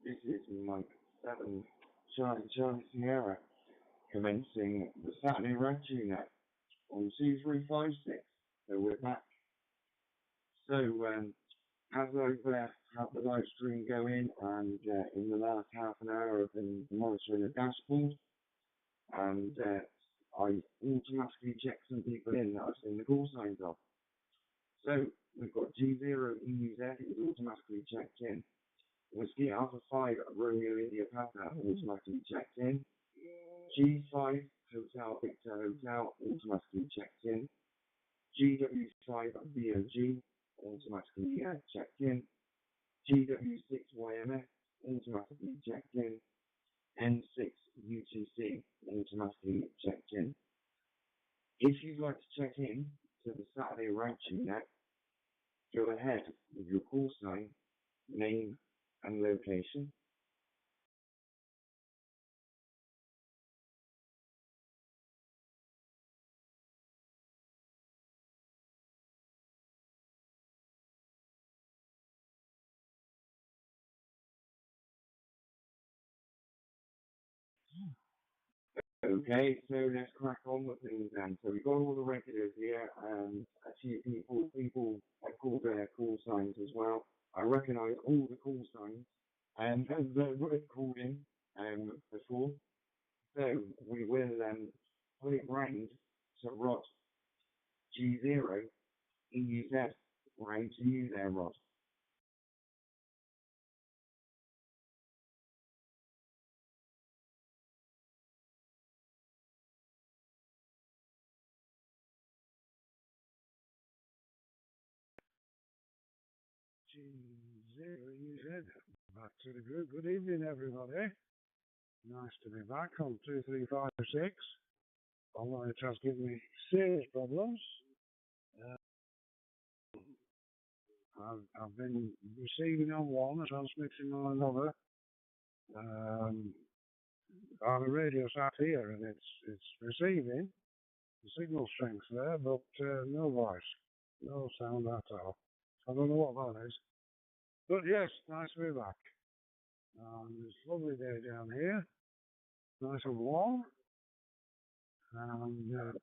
This is Mike 7 Charlie Sierra commencing the Saturday Ragchew Net on 2356. So we're back. So as I've had the live stream going, and in the last half an hour I've been monitoring the dashboard, and I automatically checked some people in that I've seen the call signs of. So we've got G0EUZ is automatically checked in. Whiskey Alpha 5 Romeo India Papa automatically checked in. G5 Hotel Victor Hotel automatically checked in. GW5 BOG automatically checked in. GW6 YMF automatically checked in. N6 UTC automatically checked in. If you'd like to check in to the Saturday Ragchew Net, go ahead with your call sign, name and location. Okay, so let's crack on with things then. So we've got all the regulars here, and a few people have called their call signs as well. I recognise all the call signs, and as they were called in before. So we will put it round to Rod G0 EUZ. Round to you there, Rod. G0UZ, back to the group. Good evening, everybody. Nice to be back on 2356. Although it has given me serious problems. I've been receiving on one and transmitting on another. I have a radio sat here and it's receiving. The signal strength's there, but no voice, no sound at all. I don't know what that is. But yes, nice to be back. It's a lovely day down here. Nice and warm. And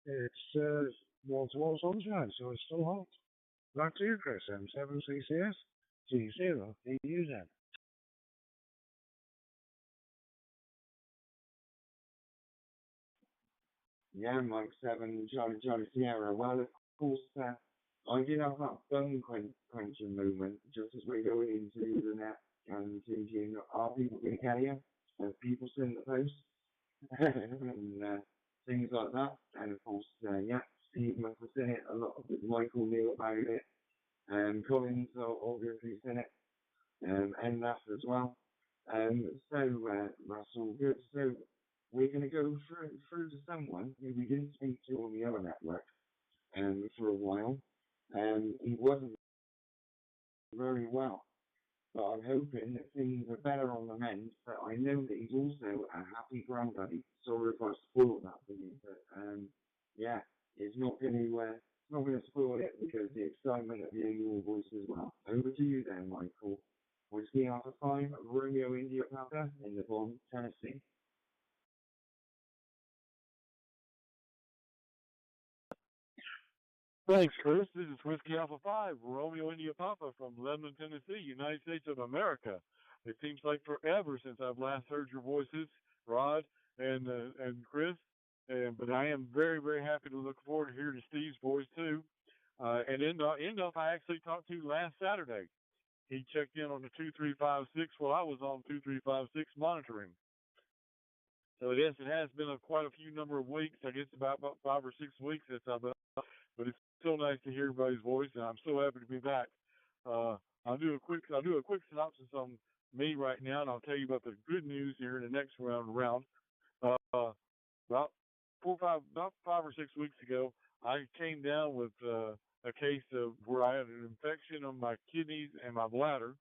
it's wall-to-wall sunshine, so it's still hot. Back to you, Chris M7CCS, G0EUZ. Yeah, Mike 7 Charlie Sierra. Well, of course, I did have that bone quenching moment just as we're going into the net and thinking, are people going to carry it? Have people seen the post? And things like that. And of course, Steve must have seen it. A lot of it, Michael knew about it. And Collins obviously seen it. And that as well. So that's all good. So we're going to go through to someone who we didn't speak to on the other network for a while. He wasn't very well, but I'm hoping that things are better on the mend. But I know that he's also a happy granddaddy. Sorry if I spoiled that for you, but it's not going to spoil it because the excitement of hearing your voice as well. Over to you then, Michael. Whiskey Alpha 5 Romeo India Papa in the Bond, Tennessee. Thanks, Chris. This is Whiskey Alpha 5, Romeo India Papa from Lebanon, Tennessee, United States of America. It seems like forever since I've last heard your voices, Rod and Chris. But I am very, very happy to look forward to hearing Steve's voice, too. And Enough I actually talked to last Saturday. He checked in on the 2356 while I was on 2356 monitoring. So, yes, it has been quite a few number of weeks. I guess about 5 or 6 weeks since I've been on. But it's so nice to hear everybody's voice, and I'm so happy to be back. I'll do a quick synopsis on me right now, and I'll tell you about the good news here in the next round. About 5 or 6 weeks ago, I came down with a case of where I had an infection on my kidneys and my bladder,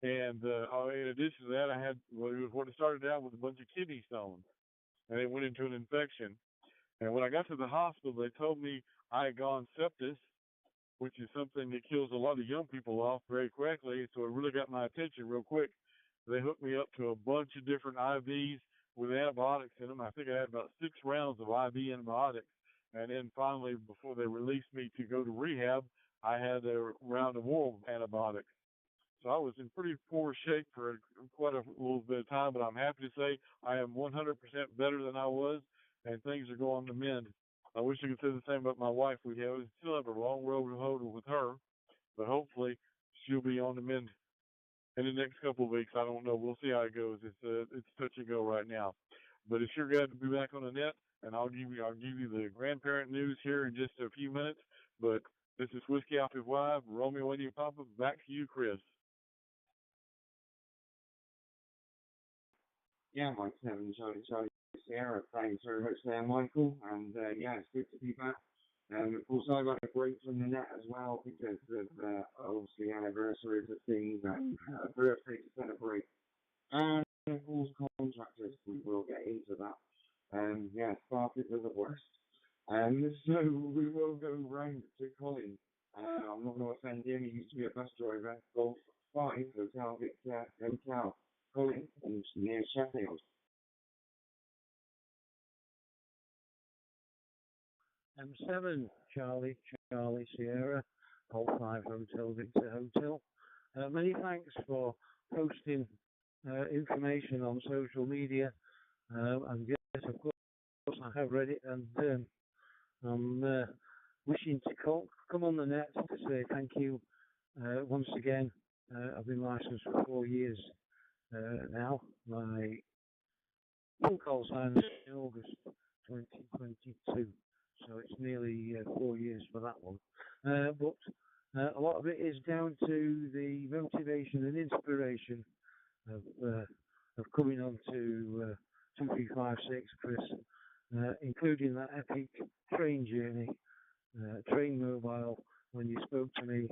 and in addition to that, it started out with a bunch of kidney stones, and it went into an infection. And when I got to the hospital, they told me I had gone sepsis, which is something that kills a lot of young people off very quickly. So it really got my attention real quick. They hooked me up to a bunch of different IVs with antibiotics in them. I think I had about 6 rounds of IV antibiotics. And then finally, before they released me to go to rehab, I had a round of oral antibiotics. So I was in pretty poor shape for quite a little bit of time, but I'm happy to say I am 100% better than I was, and things are going to mend. I wish I could say the same about my wife. We still have a long road to hoe with her, but hopefully she'll be on the mend in the next couple of weeks. I don't know. We'll see how it goes. It's touch and go right now, but it's sure glad to be back on the net. And I'll give you the grandparent news here in just a few minutes. But this is Whiskey Alpha 5, Romeo India Papa. Back to you, Chris. Yeah, Mike 7, Charlie Sierra. Thanks very much there, Michael. And yeah, it's good to be back. Of course, I got a break from the net as well because of obviously anniversaries of things and birthday to celebrate. And of course, contractors, we will get into that. Yeah, started with the worst. So we will go round to Colin. I'm not going to offend him, he used to be a bus driver. Golf 5, Hotel Victor, Hotel. Colin, and near Sheffield. M7, Charlie Sierra, Golf 5 Hotel Victor Hotel. Many thanks for posting information on social media. And yes, of course, I have read it, and I'm wishing to come on the net to say thank you once again. I've been licensed for 4 years now. My full call sign is in August 2022, so it's nearly 4 years for that one. But a lot of it is down to the motivation and inspiration of coming on to 2356, Chris, including that epic train journey, train mobile, when you spoke to me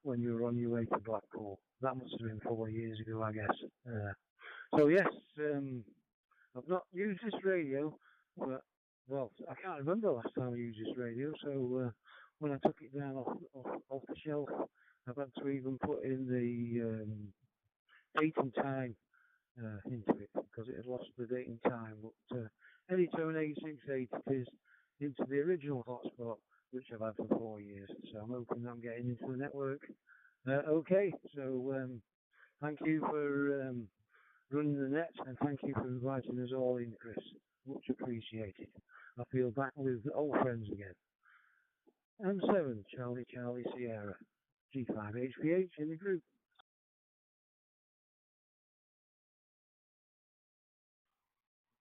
when you were on your way to Blackpool. That must have been 4 years ago, I guess. So yes, I've not used this radio, but well, I can't remember the last time I used this radio. So when I took it down off the shelf, I've had to even put in the date and time into it because it had lost the date and time. But anytime 868 it is into the original hotspot, which I've had for 4 years. So I'm hoping I'm getting into the network. Okay, so thank you for running the net, and thank you for inviting us all in, Chris. Much appreciated. I feel back with old friends again. M7, Charlie Sierra, G5HPH in the group.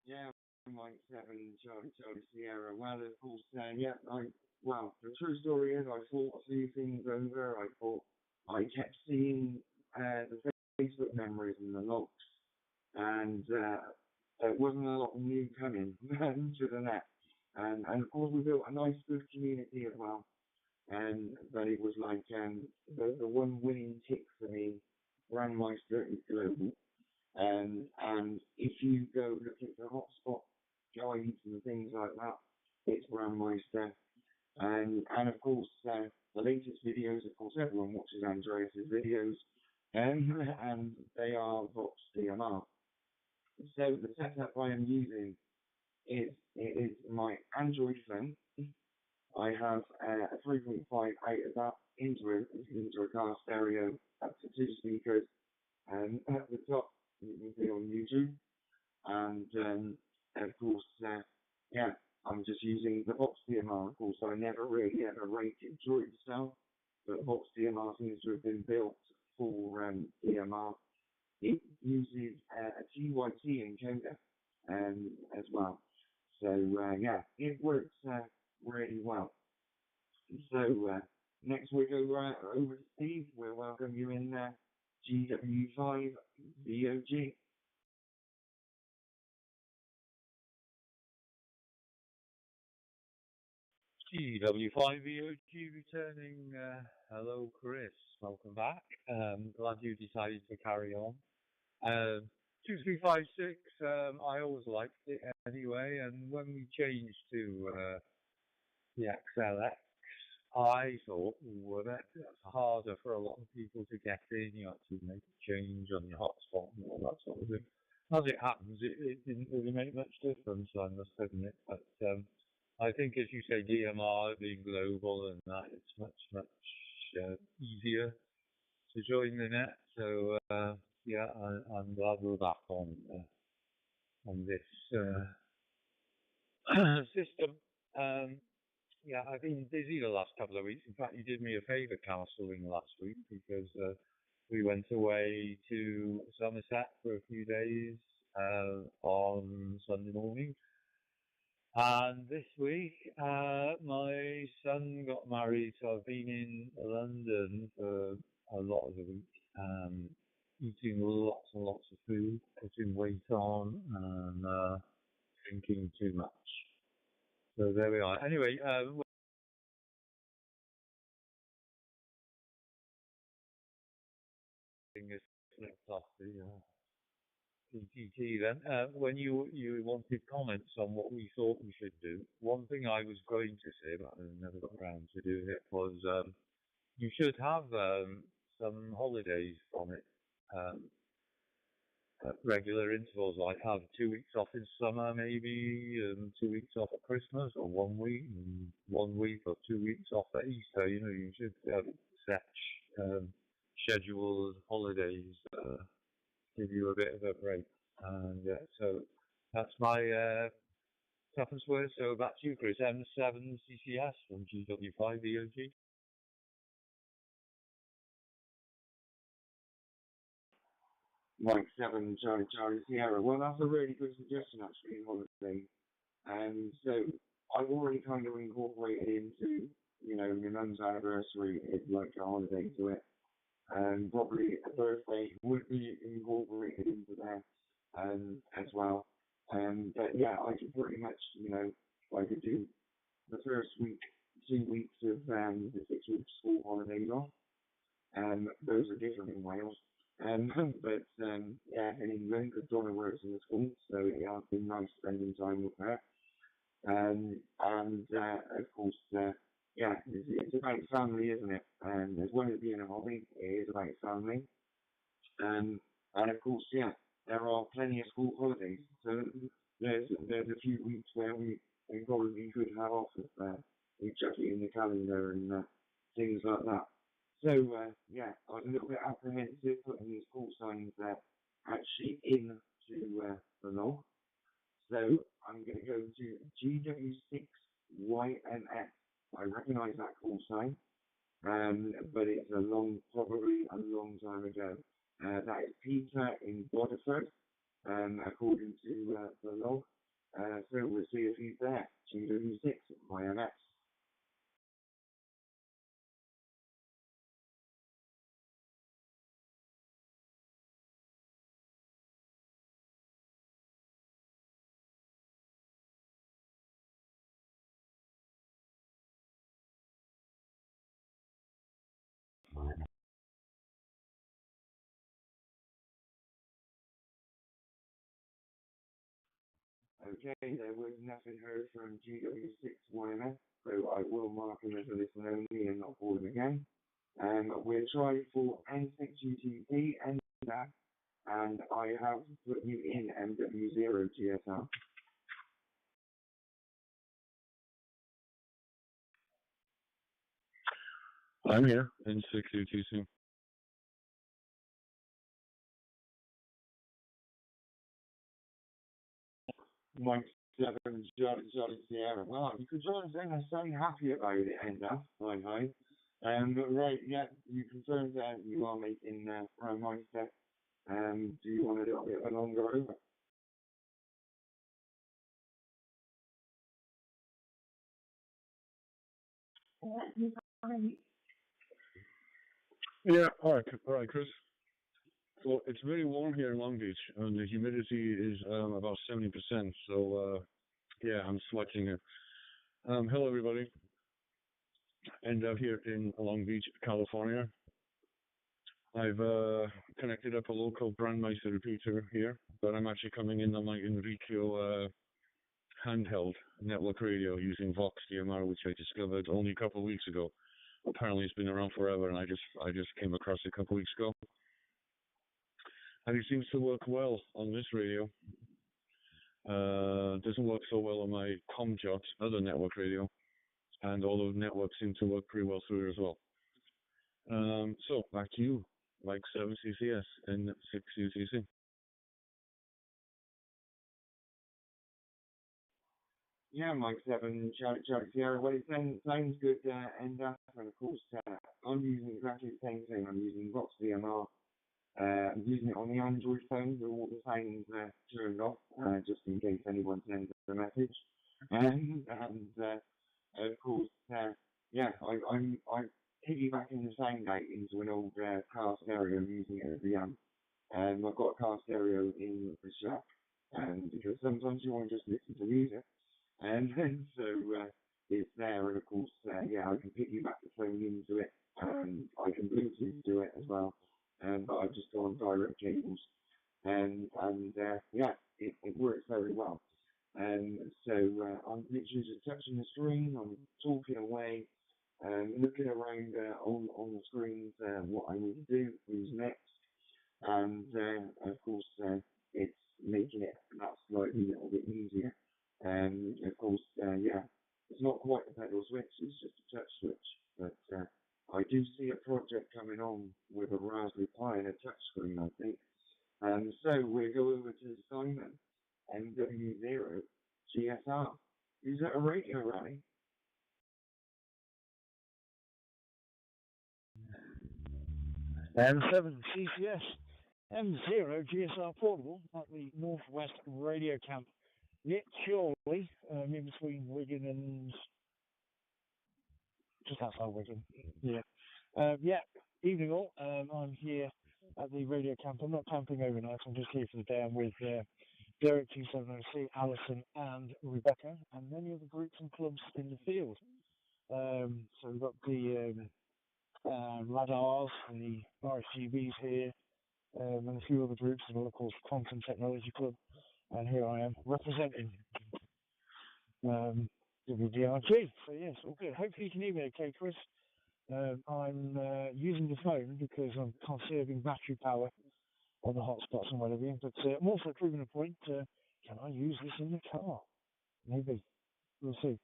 Yeah, Mike 7, Charlie Sierra. Well, of course, yeah, the true story is I thought a few things over. I kept seeing the Facebook memories and the logs, and there wasn't a lot of new coming to the net. And of course, we built a nice, good community as well. But it was like the one winning tick for me, BRANDMEISTER Global. And if you go looking for hotspot guides and things like that, it's BRANDMEISTER. And of course, the latest videos, of course, everyone watches Andreas's videos, and they are Vox DMR. So the setup I am using is my Android phone. I have a 3.5 of that into a car stereo up to 2 speakers, and at the top you can see on YouTube, and of course, yeah, I'm just using the Vox DMR. Of course, I never really ever rated Droid itself, but Vox DMR seems to have been built for DMR. It uses a TYT encoder as well. So yeah, it works really well. So next we go over to Steve. We'll welcome you in GW5 VOG. GW5VOG returning. Hello, Chris. Welcome back. Glad you decided to carry on. 2356, I always liked it anyway, and when we changed to the XLX, I thought were that harder for a lot of people to get in. You had to make a change on your hotspot and all that sort of thing. As it happens, it didn't really make much difference, I must admit. But I think, as you say, DMR being global and that, it's much easier to join the net. So yeah, I'm glad we're back on this system. Yeah, I've been busy the last couple of weeks. In fact, you did me a favour cancelling last week because we went away to Somerset for a few days on Sunday morning. And this week, my son got married, so I've been in London for a lot of the week, eating lots and lots of food, putting weight on, and drinking too much. So there we are. Anyway, flipped off the PTT then. When you wanted comments on what we thought we should do, one thing I was going to say, but I never got around to doing it, was you should have some holidays from it. At regular intervals, like have 2 weeks off in summer, maybe, 2 weeks off at Christmas, or 1 week, and 1 week or 2 weeks off at Easter. You know, you should have set scheduled holidays, give you a bit of a break. And so that's my toughest word. So back to you, Chris. M7CCS from GW5EOG. Mike 7 Charlie Sierra. Well, that's a really good suggestion, actually, holiday. And so I've already kind of incorporated into, you know, my mum's anniversary, it's like a holiday to it. And probably a birthday would be incorporated into that as well. But yeah, I could pretty much, you know, I could do the first week, 2 weeks of the 6 week school holidays off. Those are different in Wales. But yeah, in England, because Donna works in the school, so yeah, it's been nice spending time with her. And of course, yeah, it's about family, isn't it? And as well as being a hobby, it is about family. And of course, yeah, there are plenty of school holidays. So there's a few weeks where we probably could have off if we check it in the calendar and things like that. So yeah, I was a little bit apprehensive putting these call signs actually into the log. So I'm going to go to GW6YMS. I recognise that call sign, but it's probably a long time ago. That is Peter in Waterford, according to the log. So we'll see if he's there. GW6YMS. Okay, there was nothing heard from GW6YMS, so I will mark him as a listen only and not call him again. We're trying for N6UTP and that, and I have put you in MW0GSR. I'm here, N6UTC. Mike 7 Charlie Sierra. Well, you could join us in and say happy about it, Enda. Hi. But right, yeah, you confirmed that you are making BRANDMEISTER. Do you want a little bit of a longer over? Yeah, all right, Chris. Well, it's very warm here in Long Beach, and the humidity is about 70%. So yeah, I'm sweating here. Hello, everybody. And here in Long Beach, California. I've connected up a local BRANDMEISTER repeater here, but I'm actually coming in on my Enrico handheld network radio using Vox DMR, which I discovered only a couple of weeks ago. Apparently, it's been around forever, and I just came across it a couple of weeks ago, and it seems to work well on this radio. Doesn't work so well on my ComJot other network radio, and all the networks seem to work pretty well through it as well. So back to you, Mike 7CCS and 6UTC. Yeah, Mike 7, Charlie Sierra. Well, it sounds good, and of course, I'm using exactly the same thing. I'm using Vox VMR. I'm using it on the Android phone with all the sounds turned off, just in case anyone sends a message. And of course, yeah, I'm piggybacking the sound out into an old car stereo and using it as the amp. I've got a car stereo in the shack, because sometimes you want to just listen to music. And so it's there, and of course, yeah, I can piggyback the phone into it, and I can Bluetooth to it as well. But I've just gone direct cables, and yeah, it works very well. So I'm literally just touching the screen, I'm talking away, looking around on the screens, what I need to do, who's next, and of course, it's making it that slightly a little bit easier. Of course, yeah, it's not quite a pedal switch, it's just a touch switch, but I do see a project coming on with a Raspberry Pi and a touchscreen, I think. So we'll go over to Simon, MW0 GSR. Is that a radio rally? M7CCS M0 GSR portable at the Northwest Radio Camp, literally in between Wigan and just outside Wigan. Yeah. Yeah. Evening all. I'm here at the radio camp. I'm not camping overnight. I'm just here for the day. I'm with Derek T7OC, Alison, and Rebecca, and many other groups and clubs in the field. So we've got the Radars and the RSGBs here, and a few other groups, and the local Quantum Technology Club. And here I am representing WDRG. So yes, all good. Hopefully you can hear me okay, Chris. I'm using the phone because I'm conserving battery power on the hotspots and whatever. But I'm also proving a point. Can I use this in the car? Maybe. We'll see.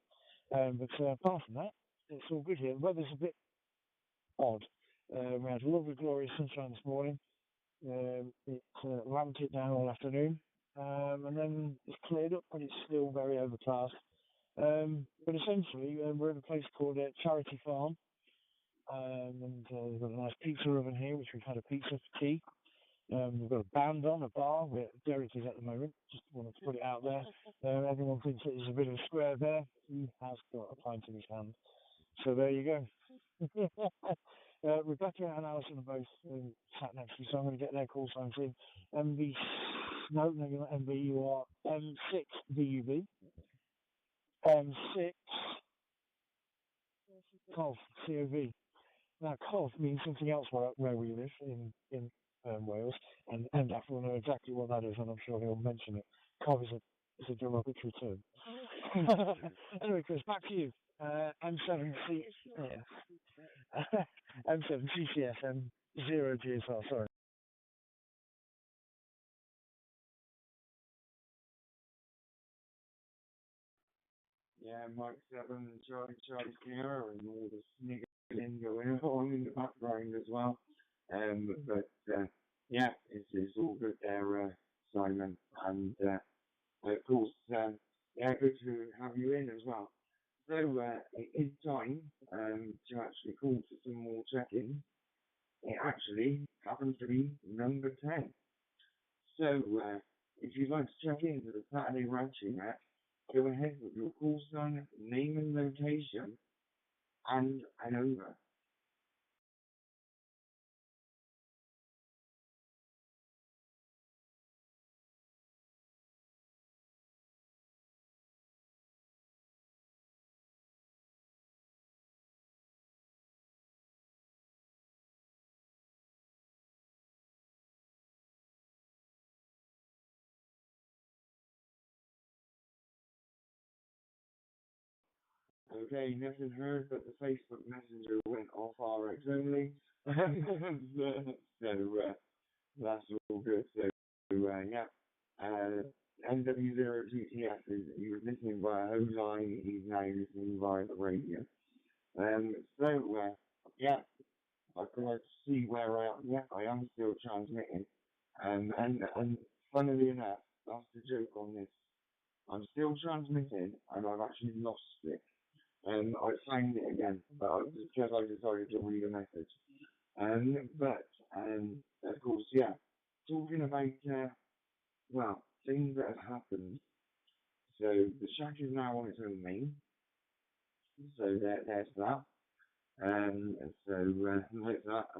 But apart from that, it's all good here. The weather's a bit odd. We had lovely, glorious sunshine this morning. It ramped it down all afternoon. And then it's cleared up, but it's still very overcast. But essentially, we're in a place called Charity Farm. And we've got a nice pizza oven here, which we've had a pizza for tea. We've got a band on, a bar, where Derek is at the moment. Just wanted to put it out there. Everyone thinks it is a bit of a square there. He has got a pint in his hand. So there you go. Rebecca and Alison are both sat next to me, so I'm going to get their call signs in. No, you're not MB, you are M6 VUB. M6 COV, COV. Now, COV means something else where we live in Wales, and F will know exactly what that is, and I'm sure he'll mention it. COV is a derogatory term. Anyway, Chris, back to you. M7CCS, M0 GSR, sorry. Yeah, Mike 7, Charlie Sierra, and all the sniggering going on in the background as well. But yeah, it's all good there, Simon. And of course, yeah, good to have you in as well. So it is time to actually call for some more check-ins. It actually happens to be number 10. So if you'd like to check into the Saturday Ragchew Net, go ahead with your call sign, name and location, and over. Okay, nothing heard, but the Facebook Messenger went off RX only. So that's all good. So yeah. NW0GTS he was listening via home line, he's now listening via the radio. Yeah, I can like to see where I am. Yeah, I am still transmitting. And funnily enough, that's the joke on this. I'm still transmitting, and I've actually lost it. I found it again, but because I decided to read a message. Of course, yeah, talking about things that have happened. So the shack is now on its own main. So there's that. There's that, and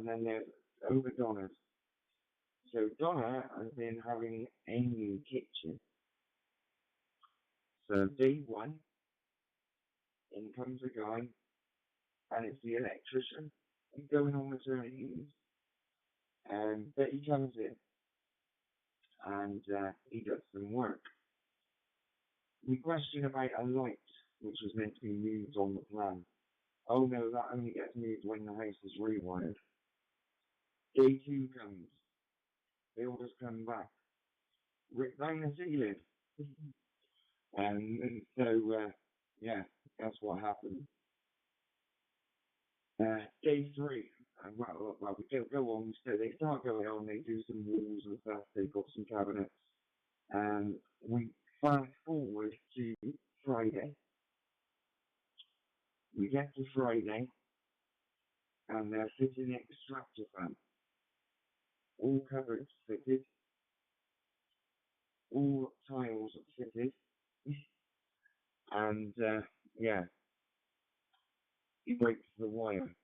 then there's over Donna's. So Donna has been having a new kitchen. So day one, in comes a guy, and it's the electrician. He's going on maternity leave. But he comes in, and he does some work. We question about a light, which was meant to be moved on the plan. Oh no, that only gets moved when the house is rewired. Day two comes. They all just come back. Rip down the ceiling. Yeah, that's what happened. Day three. We don't go on, so they start going on, they do some walls and stuff, they've got some cabinets. And we fast forward to Friday. We get to Friday, and they're fitting the extractor fan. All cupboards fitted, all tiles fitted, and he breaks the wire.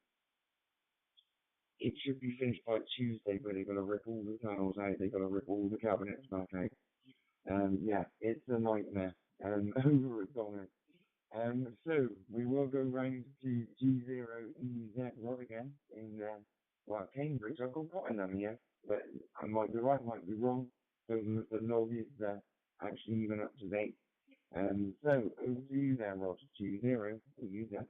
It should be finished by Tuesday, but they've got to rip all the tiles out, they've got to rip all the cabinets back out. It's a nightmare. Over at Donner. So we will go round to G0EZ Rod again in Cambridge. I've got Nottingham here, but I might be right, might be wrong. So the log is actually even up to date. So over to you there, Rod. G0EZ.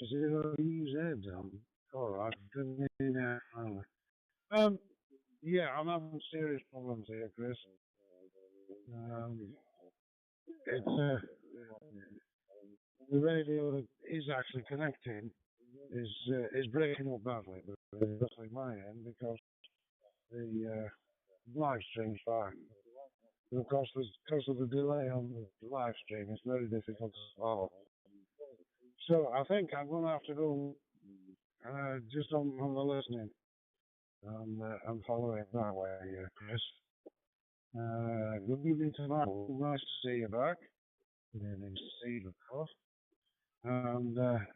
G0EZ. Alright, good evening. Yeah, I'm having serious problems here, Chris. It's the radio that is actually connecting is breaking up badly, but it's definitely my end because the live stream's fine. And of course, because of the delay on the live stream, it's very difficult to follow. So I think I'm going to have to go just on the listening. I'm following that way, Chris. Good evening tonight. Nice to see you back. Good evening, Steve, of course. And I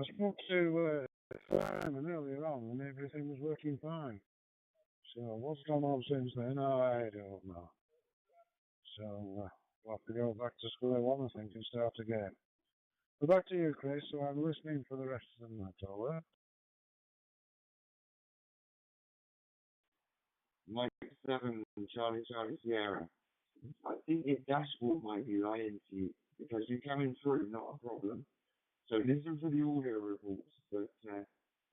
spoke to Simon earlier on, and everything was working fine. So what's gone on since then? I don't know. So we'll have to go back to square one, I think, and start again. But back to you, Chris. So I'm listening for the rest of the night. All right. Mike 7, Charlie Sierra. I think your dashboard might be lying to you because you're coming through, not a problem. So listen to the audio reports, but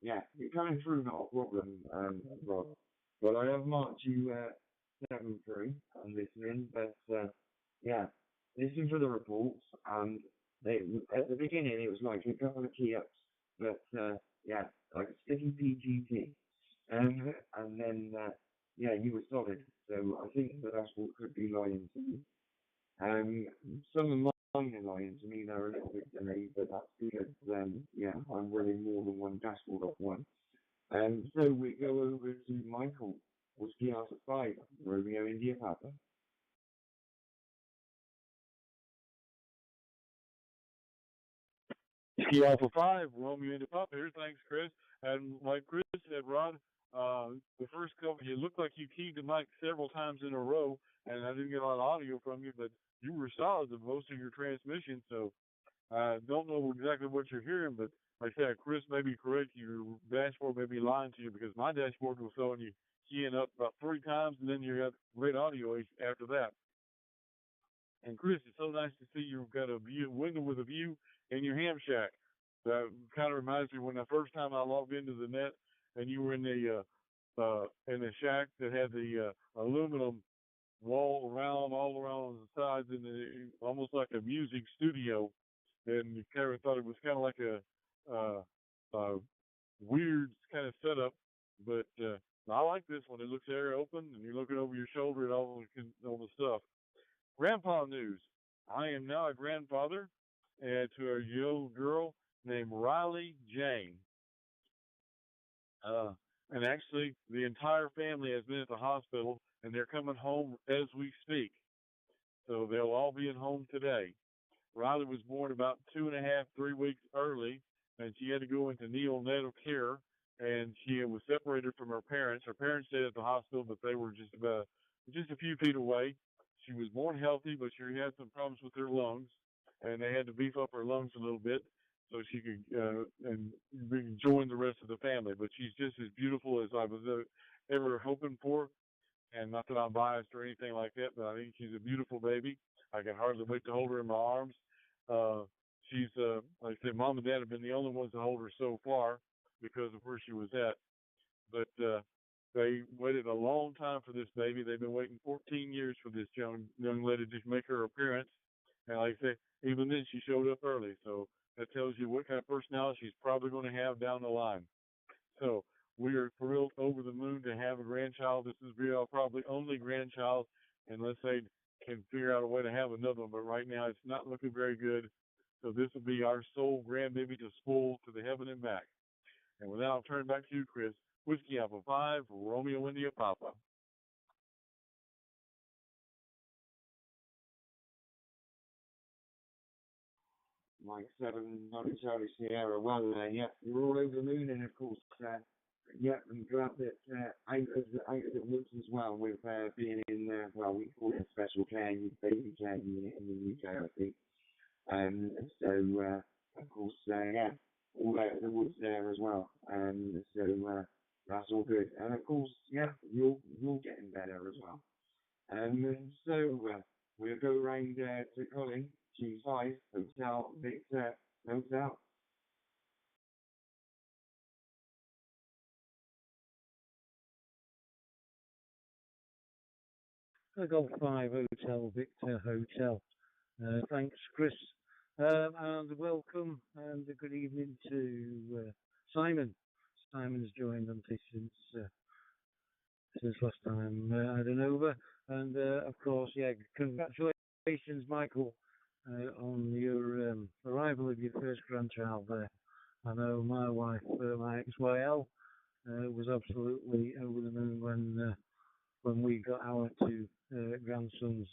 you're coming through, not a problem, Rob. Well, I have marked you 7-3 on listening, but listen for the reports. And at the beginning, it was like a couple of key ups, but like a sticky PGT. And then you were solid. So I think the dashboard could be lying to me. Some of mine are lying to me. They're a little bit delayed, but that's because I'm running more than one dashboard off one. So we go over to Michael, Whiskey Alpha 5, Romeo India Papa. Whiskey Alpha 5, Romeo India Papa here. Thanks, Chris. And like Chris said, Rod, the first couple, you looked like you keyed the mic several times in a row, and I didn't get a lot of audio from you, but you were solid in most of your transmission, so I don't know exactly what you're hearing, but like I said, Chris may be correct. Your dashboard may be lying to you because my dashboard was showing you keying up about 3 times, and then you got great audio after that. And Chris, it's so nice to see you've got a window with a view in your ham shack. That kind of reminds me when the first time I logged into the net, and you were in the shack that had the aluminum wall around all around the sides, and almost like a music studio. And you kind of thought it was kind of like a weird kind of setup, but I like this one. It looks air open, and you're looking over your shoulder at all the stuff. Grandpa news. I am now a grandfather to a young girl named Riley Jane. And actually, the entire family has been at the hospital, and they're coming home as we speak. So they'll all be at home today. Riley was born about 2.5, 3 weeks early, and she had to go into neonatal care, and she was separated from her parents. Her parents stayed at the hospital, but they were just a few feet away. She was born healthy, but she had some problems with her lungs, and they had to beef up her lungs a little bit so she could join the rest of the family. But she's just as beautiful as I was ever hoping for. And not that I'm biased or anything like that, but I think she's a beautiful baby. I can hardly wait to hold her in my arms. She's, like I said, Mom and Dad have been the only ones to hold her so far because of where she was at. But they waited a long time for this baby. They've been waiting 14 years for this young lady to make her appearance. And like I say, even then she showed up early. So that tells you what kind of personality she's probably going to have down the line. So we are thrilled over the moon to have a grandchild. This is our probably only grandchild, unless they can figure out a way to have another one. But right now it's not looking very good. So this will be our sole grandbaby to spoil to the heaven and back. And with that, I'll turn it back to you, Chris. Whiskey Alpha 5, Romeo India Papa. Mike 7, Charlie Sierra. Well, yeah, we're all over the moon, and of course, yeah, I'm glad that I works as well with being in, well, we call it a special care, baby care unit in the UK, I think. So, of course, yeah, all out of the woods there as well. So, that's all good. And of course, yeah, you're getting better as well. So, we'll go around to Colin, G5, Hotel, Victor, Hotel. Golf 5 Hotel, Victor Hotel. Thanks, Chris. And welcome and a good evening to Simon. Simon's joined on since last time I had an over. And of course, yeah, congratulations, Michael, on your arrival of your first grandchild there. I know my wife, my ex-YL, was absolutely over the moon when we got our 2 grandsons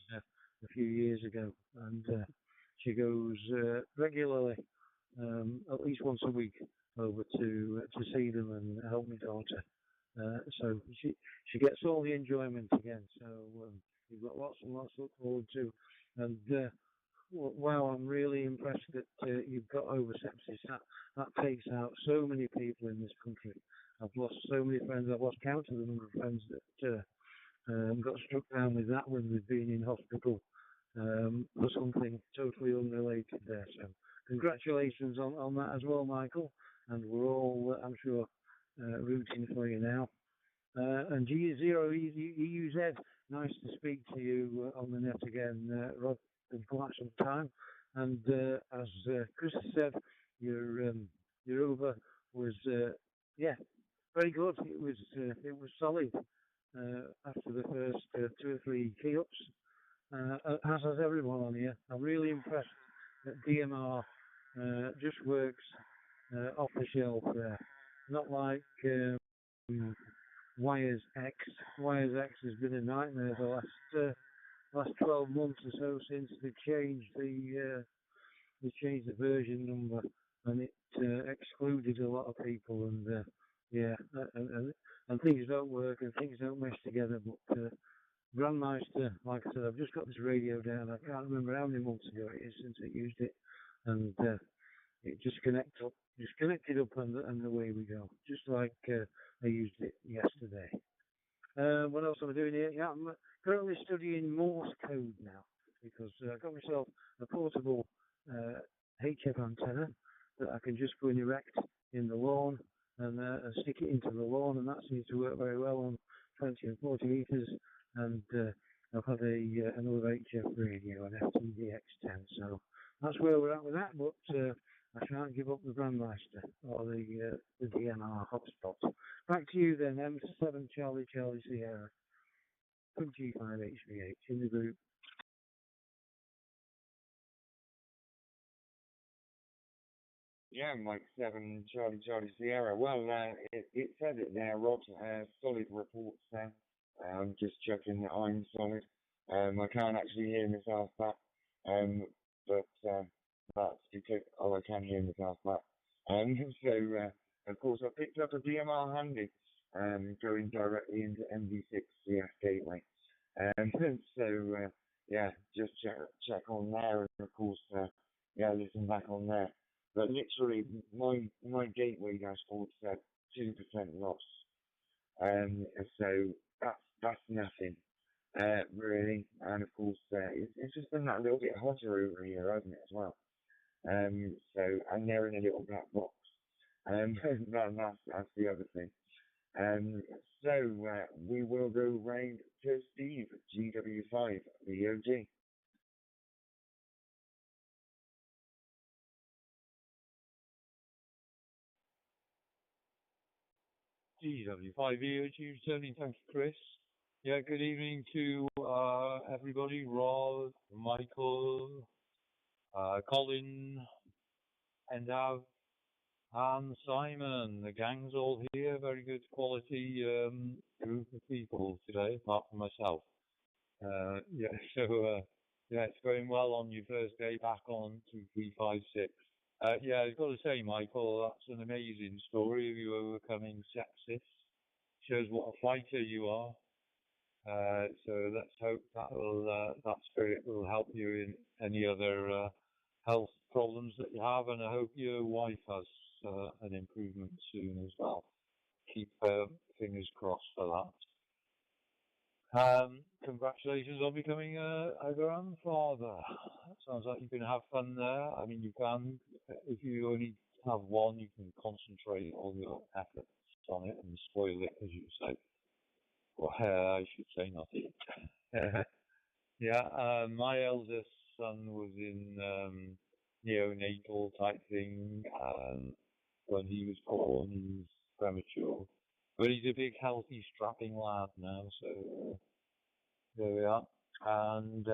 a few years ago, and she goes regularly, at least once a week, over to see them and help my daughter. So she gets all the enjoyment again. So we've got lots and lots to look forward to, and wow, I'm really impressed that you've got over sepsis. That takes out so many people in this country. I've lost so many friends. I've lost count of the number of friends that got struck down with that when they've been in hospital for something totally unrelated there. So congratulations on that as well, Michael. And we're all, I'm sure, rooting for you now. And G0EUZ, nice to speak to you on the net again, Rod, in quite some time. And as Chris said, your over was very good. It was solid after the first 2 or 3 key ups. As has everyone on here. I'm really impressed that DMR just works off the shelf there, not like Wires X. Wires X has been a nightmare the last 12 months or so since they changed the version number, and it excluded a lot of people, and and things don't work and things don't mesh together. But BRANDMEISTER, like I said, I've just got this radio down. I can't remember how many months ago it is since I used it, and it just connected up, and away we go, just like I used it yesterday. What else am I doing here? Yeah, I'm currently studying Morse code now, because I got myself a portable HF antenna that I can just go and erect in the lawn and stick it into the lawn, and that seems to work very well on 20 and 40 meters. And I've had another HF radio, an FTDX10, so that's where we're at with that. But I shan't give up the BRANDMEISTER or the DNR hotspot. Back to you then, M7 Charlie Sierra from G5HVH in the group. Yeah, Mike 7 Charlie Sierra. Well, it said it there, Rod. Solid reports there. I'm just checking that I'm solid. I can't actually hear myself back, but that's because I can hear myself back. So of course I picked up a DMR handy, going directly into MD6CS gateway. So yeah, just check on there, and of course listen back on there. But literally, my gateway dashboard said 2% loss. So that's nothing, really. And of course, it's just been that little bit hotter over here, hasn't it, as well? So, and they're in a little black box. That's the other thing. So we will go round to Steve, GW5, the OG. GW5 EOG returning. Thank you, Chris. Yeah, good evening to everybody. Rod, Michael, Colin, and and Simon. The gang's all here. Very good quality group of people today, apart from myself. Yeah, it's going well on your first day back on 2356. Yeah, I've got to say, Michael, that's an amazing story of you overcoming sepsis. Shows what a fighter you are. So let's hope that spirit will help you in any other health problems that you have, and I hope your wife has an improvement soon as well. Keep fingers crossed for that. Congratulations on becoming a grandfather. Sounds like you're going to have fun there. I mean, you can, if you only have one, you can concentrate all your efforts on it and spoil it, as you say. Or I should say, not it. Yeah, my eldest son was in neonatal type thing when he was born. He was premature. But he's a big, healthy, strapping lad now, so there we are. And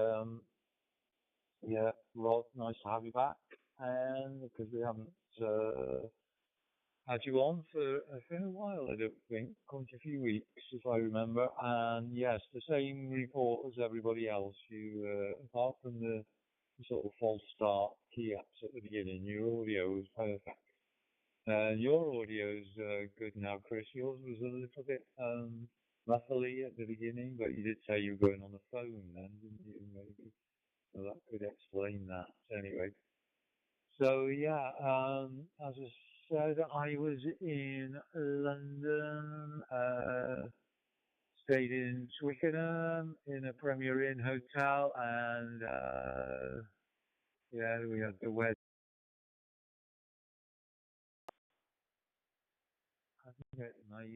yeah, Rod, nice to have you back. And because we haven't had you on for a while, I don't think, quite a few weeks, if I remember. And yes, the same report as everybody else. You, apart from the sort of false start key ups at the beginning, your audio was perfect. Your audio's good now, Chris. Yours was a little bit muffly at the beginning, but you did say you were going on the phone then, didn't you? Maybe. So that could explain that. Anyway. So yeah, as I said, I was in London, stayed in Twickenham in a Premier Inn hotel, and yeah, we had the wedding. I think my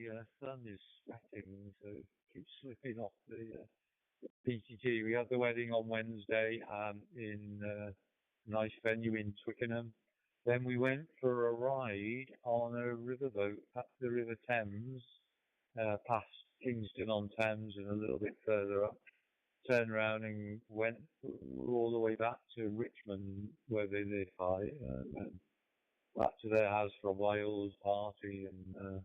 son is sweating, so it keeps slipping off the PTT. We had the wedding on Wednesday in a nice venue in Twickenham. Then we went for a ride on a riverboat up the River Thames, past Kingston on Thames and a little bit further up. Turned around and went all the way back to Richmond, where they live high, and back to their house for a wild party and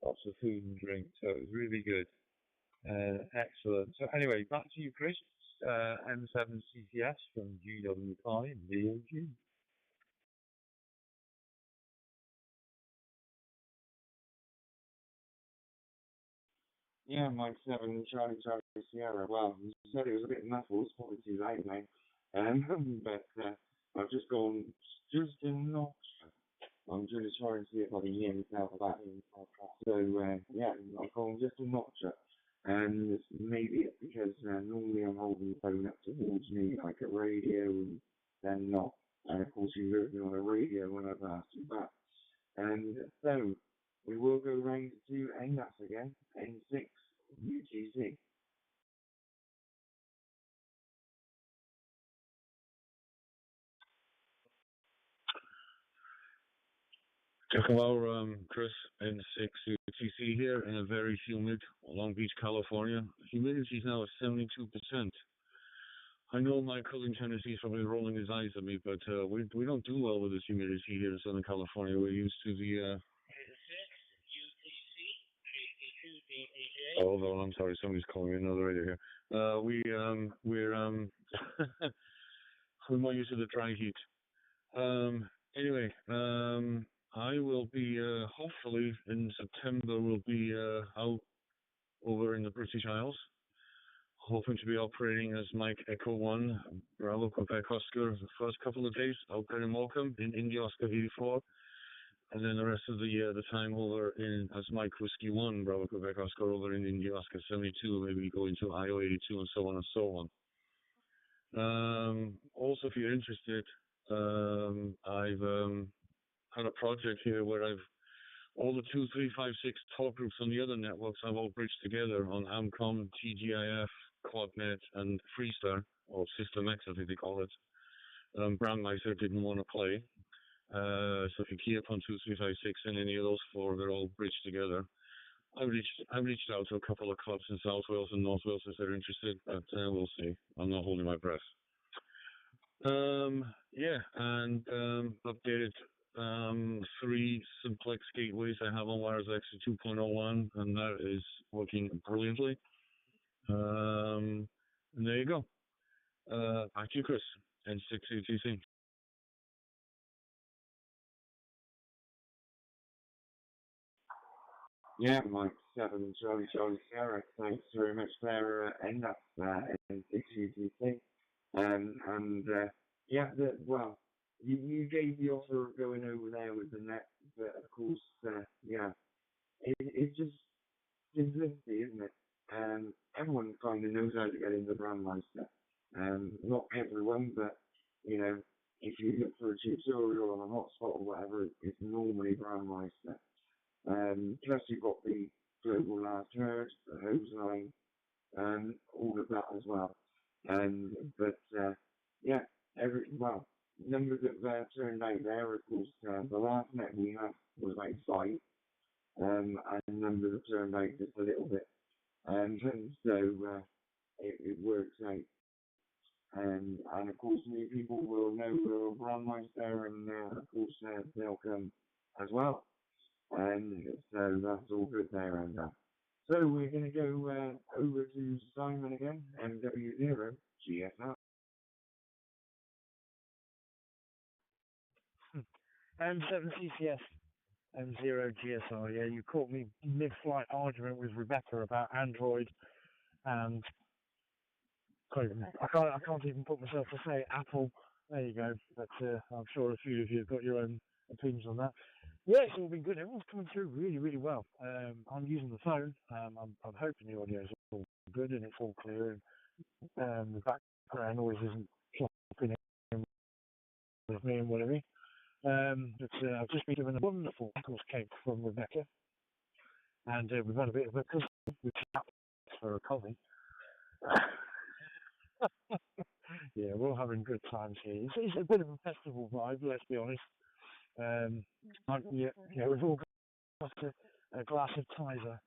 lots of food and drink. So it was really good. Excellent. So anyway, back to you, Chris. M7CCS from GWP in DOG. Yeah, Mike 7, Charlie Sierra. Well, you said it was a bit muffled, it's probably too late, mate. But I've just gone just a notch. I'm going to try and see if I can hear myself about it. So, yeah, I've gone just a notch up. And maybe it's because normally I'm holding the phone up towards me like a radio and then not. And of course you heard me on a radio when I've asked you back. And so we will go round to NAS again, N6 UTC. Hello, Chris, N6 UTC here in a very humid Long Beach, California. Humidity is now at 72%. I know my cousin Tennessee is probably rolling his eyes at me, but we don't do well with this humidity here in Southern California. We're used to the hold on, I'm sorry, somebody's calling me another radio here. We're we're more used to the dry heat. Anyway, I will be hopefully in September. We'll be out over in the British Isles, hoping to be operating as Mike Echo 1 Bravo Quebec Oscar the first couple of days out there in Morecambe in India Oscar 84. And then the rest of the time over in as Mike Whiskey 1 Bravo Quebec Oscar over in India Oscar 72, maybe go into IO 82 and so on and so on. Also, if you're interested, I've had a project here where I've all the 2, 3, 5, 6 talk groups on the other networks I've all bridged together on AMCOM, TGIF, QuadNet, and Freestar, or System X, I think they call it. BRANDMEISTER didn't want to play. So if you key up on 2, 3, 5, 6 and any of those 4, they're all bridged together. I reached out to a couple of clubs in South Wales and North Wales if they're interested, but we'll see. I'm not holding my breath. Yeah, and updated 3 simplex gateways I have on Wires X 2.01, and that is working brilliantly. And there you go. Back to you, Chris, N6 UTC. Yeah, Mike 7, Charlie Sierra. Thanks very much there, NAS, N6 UTC. And yeah, well, you gave the offer of going over there with the net, but of course, yeah, it's just simplicity, isn't it? Everyone kind of knows how to get into BRANDMEISTER. Not everyone, but you know, if you look for a tutorial on a hotspot or whatever, it's normally BRANDMEISTER. Plus you've got the global last heard, the hose line, all of that as well. But yeah, numbers that turned out there, of course, the last net we had was like 5, and numbers that turned out just a little bit, and so it works out. And of course, new people will know the BRANDMEISTER, and of course they'll come as well. And so that's all good there, and so we're going to go over to Simon again, MW0 GSR. M7CCS M0 GSR. Yeah, you caught me mid-flight argument with Rebecca about Android, and I can't even put myself to say Apple. There you go. But I'm sure a few of you have got your own opinions on that. Yeah, it's all been good. Everyone's coming through really, really well. I'm using the phone. I'm hoping the audio is all good and it's all clear, and the background noise isn't flopping in with me and whatever. But I've just been given a wonderful pickles cake from Rebecca, and we've had a bit of a custom with for a coffee. Yeah, we're all having good times here. It's a bit of a festival vibe, let's be honest. Yeah, we've all got a glass of Tizer.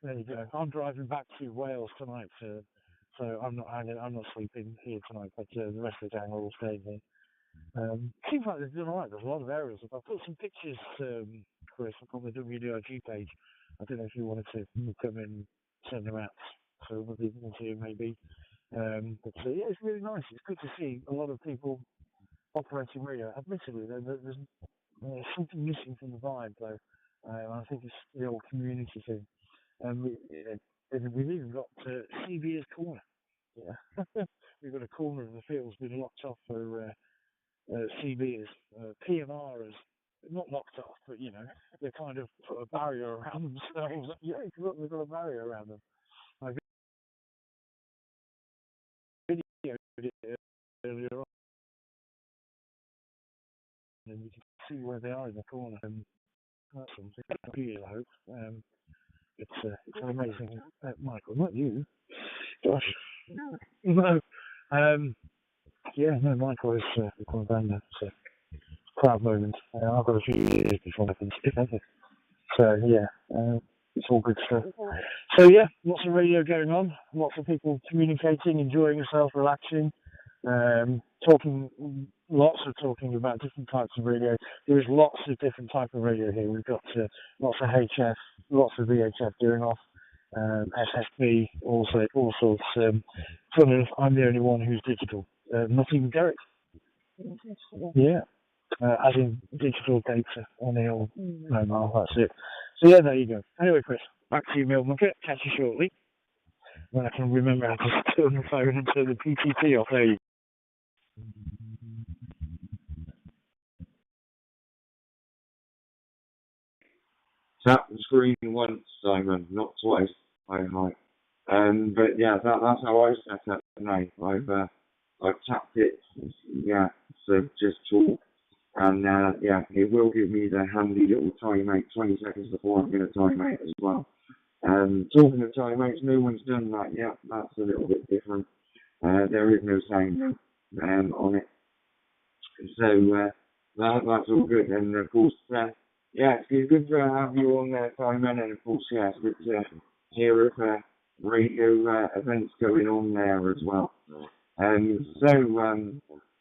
There you go. I'm driving back to Wales tonight, so I'm not sleeping here tonight, but the rest of the gang are all staying here. Seems like they're doing alright. There's a lot of areas. I've put some pictures, Chris, up on the WDRG page I don't know if you wanted to come in and send them out so other people can see it maybe. But yeah, it's really nice. It's good to see a lot of people operating radio. Admittedly, there's something missing from the vibe though. I think it's the old community thing. We've even got CB's corner. Yeah, we've got a corner of the field's been locked off for CB's. PMR is not locked off, but you know they kind of put a barrier around themselves. Yeah, look, they've got a barrier around them. I videoed it earlier on, and you can see where they are in the corner. And that's something. I hope. It's an amazing, Michael, not you. Gosh, no. Yeah, no, Michael is one of them. It's a proud moment. I've got a few years before I can skip it. So yeah, it's all good stuff. So yeah, lots of radio going on, lots of people communicating, enjoying themselves, relaxing, talking about different types of radio. There is lots of different types of radio here. We've got lots of HF, lots of VHF doing off, SFB, all sorts. Funny enough, I'm the only one who's digital. Not even Derek. Yeah. As in digital data on the old mobile, that's it. So yeah, there you go. Anyway, Chris, back to you, Mill Muppet. Catch you shortly. When I can remember how to turn the phone and turn the PTT off. There you Tap the screen once, Simon, not twice. But yeah, that's how I set up tonight. I've tapped it, yeah, so just talk. And yeah, it will give me the handy little timeout 20 seconds before I'm going to timeout as well. Talking of timeouts, no one's done that yet. That's a little bit different. There is no sound on it. So that's all good. And of course, yeah, it's good to have you on there, Simon. And of course, yeah, it's good to hear of radio events going on there as well.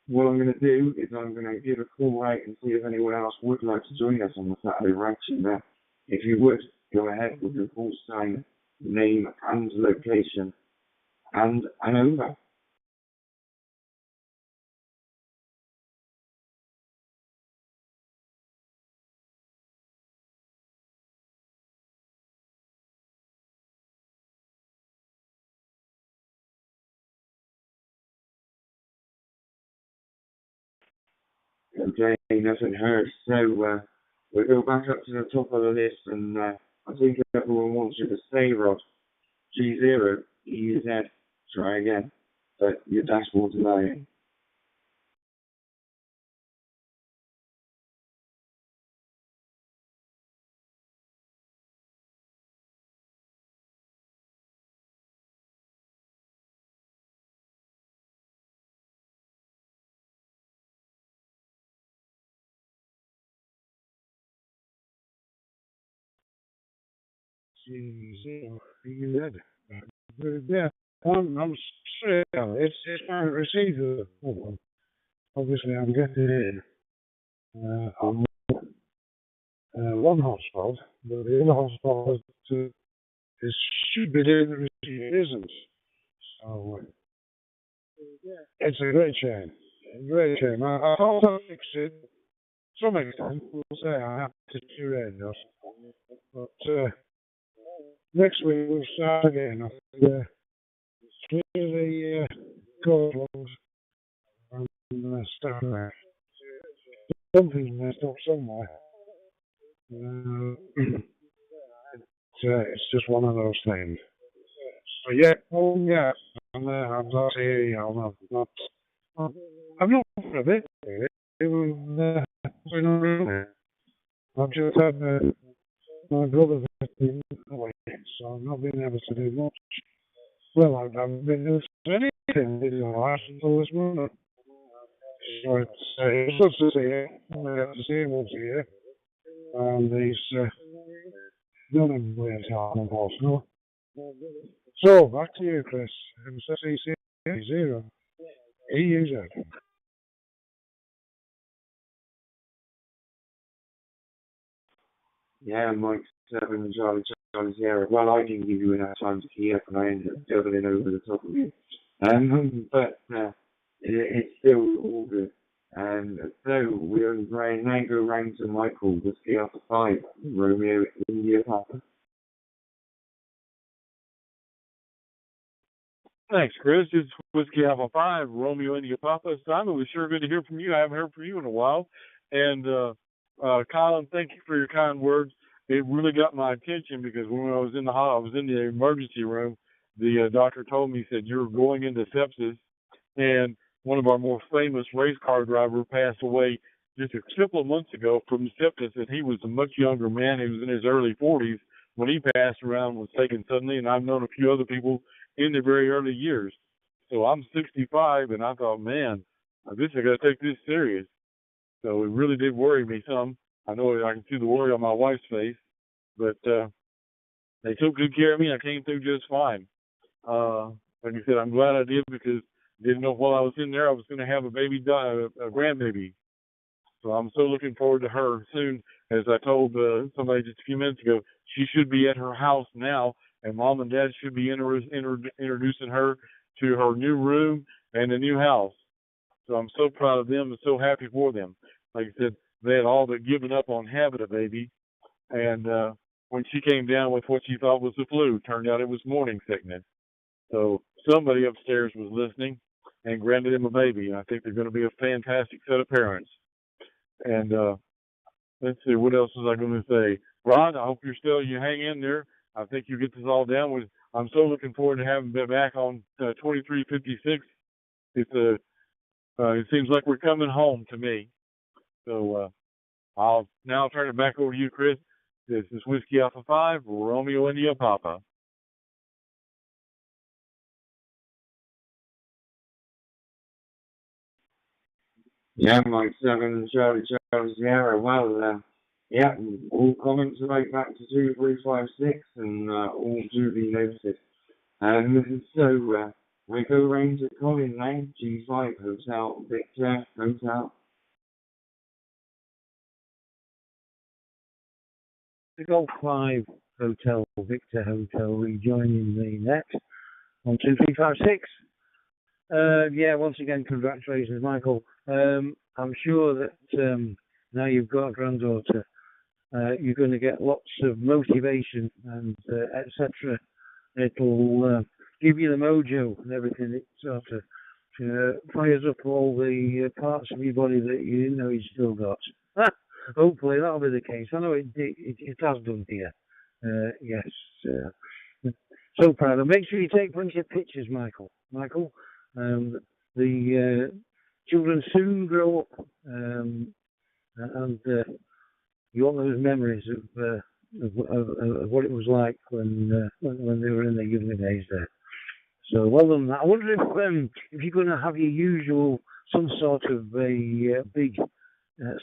What I'm going to do is I'm going to give a call out and see if anyone else would like to join us on the Saturday Ragchew Net. If you would, go ahead with your call sign, name and location, and over. Okay, nothing heard. So we'll go back up to the top of the list, and I think everyone wants you to stay, Rod. G0, EZ, try again, but your dashboard's lying. G0, yeah, I'm straight out. It's fine to receive the one. Obviously, I'm getting in on one hotspot, but the other hotspot is stupid in the receiver, isn't. So it's a great shame. Great shame. I thought I fixed it. To some extent, we'll say I have to do radios. But next week we'll start again. I think clearly go along and start there. Something's messed up somewhere. It's just one of those things. So yeah, I'm not here. I'm not for a bit. It was I've just had my brother been away, so I've not been able to do much. Well, I haven't been doing anything in my life until this morning. So it's good to see you. I have to see him once a year. And he's done him with his heart, unfortunately. So, back to you, Chris. M7CCS 0. Yeah, Mike 7, Charlie Charlie Sierra. Well, I didn't give you enough time to key up, and I ended up doubling over the top of you. But it's still all good. So we're now go round to Michael, Whiskey Alpha 5, Romeo India Papa. Thanks, Chris. It's Whiskey Alpha 5, Romeo India Papa. Simon, it was sure good to hear from you. I haven't heard from you in a while. And Colin, thank you for your kind words. It really got my attention because when I was in the emergency room, the doctor told me, he said, you're going into sepsis. And one of our more famous race car drivers passed away just a couple of months ago from sepsis, and he was a much younger man. He was in his early 40s when he passed around, was taken suddenly, and I've known a few other people in their very early years. So I'm 65, and I thought, man, I guess I got to take this serious. So it really did worry me some. I know I can see the worry on my wife's face, but they took good care of me. I came through just fine. Like I said, I'm glad I did because I didn't know while I was in there I was going to have a grandbaby. So I'm so looking forward to her soon. As I told somebody just a few minutes ago, she should be at her house now, and Mom and Dad should be introducing her to her new room and the new house. So I'm so proud of them and so happy for them. Like I said, they had all but given up on having a baby, and when she came down with what she thought was the flu, turned out it was morning sickness. So somebody upstairs was listening and granted them a baby, and I think they're going to be a fantastic set of parents. And let's see, what else was I going to say? Rod, I hope you hang in there. I think you get this all down. I'm so looking forward to having been back on 2356. It seems like we're coming home to me. So I'll now turn it back over to you, Chris. This is Whiskey Alpha 5, Romeo India Papa. Yeah, Mike 7, Charlie Sierra. Well, yeah, all comments right back to 2356 and all duly noted. So we go round to Colin now, G5 Hotel, Victor Hotel. The Golf 5 Hotel, Victor Hotel, rejoining the net on 2356. Yeah, once again, congratulations, Michael. I'm sure that now you've got a granddaughter, you're going to get lots of motivation and etc. It'll give you the mojo and everything. It sort of fires up all the parts of your body that you didn't know you still got. Hopefully that'll be the case. I know it has done here. Yes. So proud. And make sure you take plenty of pictures, Michael. The children soon grow up, and you want those memories of what it was like when they were in their younger days there. So well done. I wonder if you're going to have your usual some sort of a big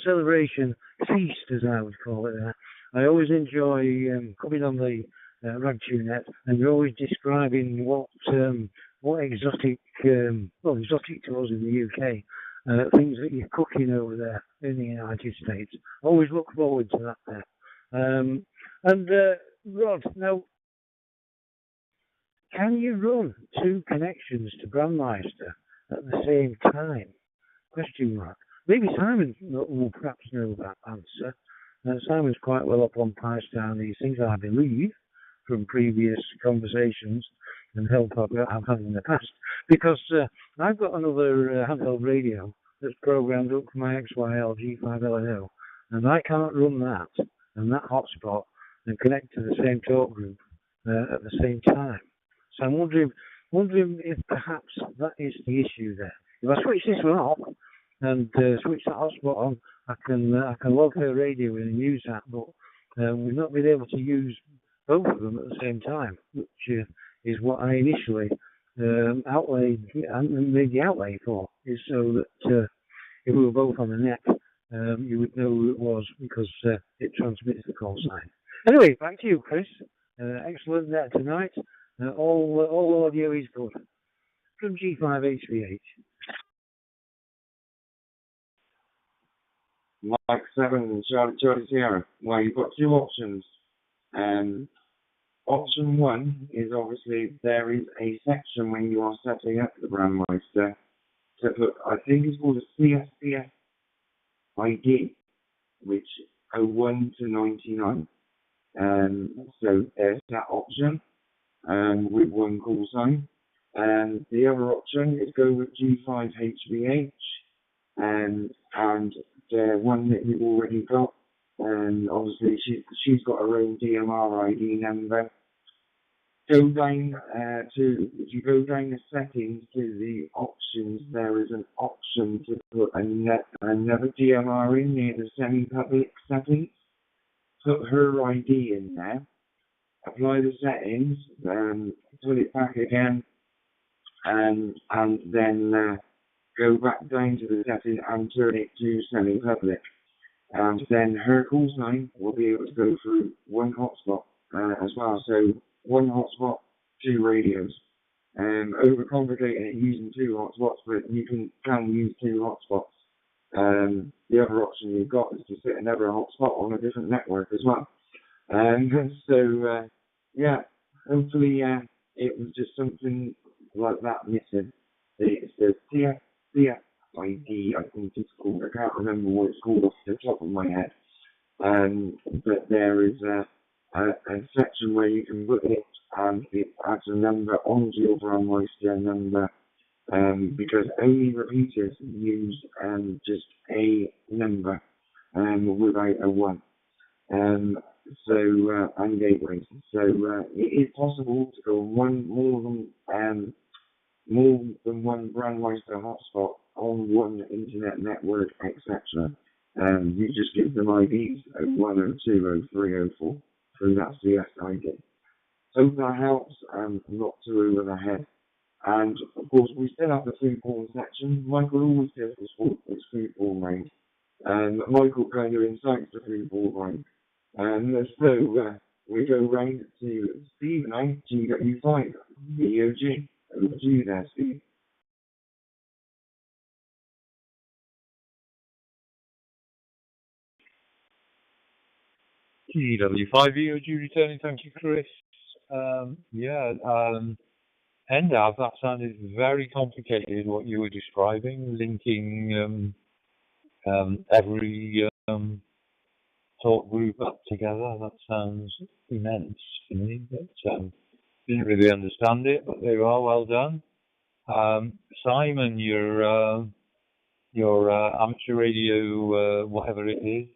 celebration feast, as I would call it. I always enjoy coming on the Ragchew Net, and you're always describing what exotic, exotic to us in the UK, things that you're cooking over there in the United States. Always look forward to that there. Rod, now, can you run two connections to BRANDMEISTER at the same time? Question mark. Maybe Simon will perhaps know that answer. Simon's quite well up on price down these things, I believe, from previous conversations and help I've had in the past. Because I've got another handheld radio that's programmed up for my XYL G5LNO, and I can't run that and that hotspot and connect to the same talk group at the same time. So I'm wondering if perhaps that is the issue there. If I switch this one off and switch that hotspot on, I can log her radio in and use that, but we've not been able to use both of them at the same time, which is what I initially outlaid and made the outlay for, is so that if we were both on the net, you would know who it was because it transmits the call sign. Anyway, back to you, Chris. Excellent net tonight. All audio is good. From G5HVH. Mike 7 and Charlie Sierra. Well, you've got two options. option 1 is obviously there is a section when you are setting up the Brandmeister to put, I think it's called a CSCS ID, which 01 to 99. So there's that option with one call sign. And the other option is go with G5HVH and the one that you've already got. And obviously she's got her own DMR ID number. Go down if you go down the settings to the options, there is an option to put another DMR in near the semi-public settings. Put her ID in there, apply the settings, put it back again, and then go back down to the settings and turn it to semi-public. And then her call sign will be able to go through one hotspot as well. So one hotspot, 2 radios. Overcomplicating it using 2 hotspots, but you can use 2 hotspots. The other option you've got is to set another hotspot on a different network as well. Yeah, hopefully it was just something like that missing. It's the CFID, I think it's called. I can't remember what it's called off the top of my head. But there is a section where you can put it and it adds a number onto your Brandmeister number, because only repeaters use just a number without a 1. And gateways. So it is possible to go more than one Brandmeister hotspot on one internet network, etc. You just give them IDs 01, 02, 03, 04 through that CS ID. Hope that helps, not too over the head. And of course, we still have the food porn section. Michael always does his food porn range. Michael kind of incites the food porn range. So we go round to Steve now, GW5, VOG. Over to you there, Steve. GW5 VOG returning, thank you, Chris. NDAV, that sounded very complicated, what you were describing, linking every talk group up together. That sounds immense to me, but didn't really understand it, but they are well done. Simon, your amateur radio, whatever it is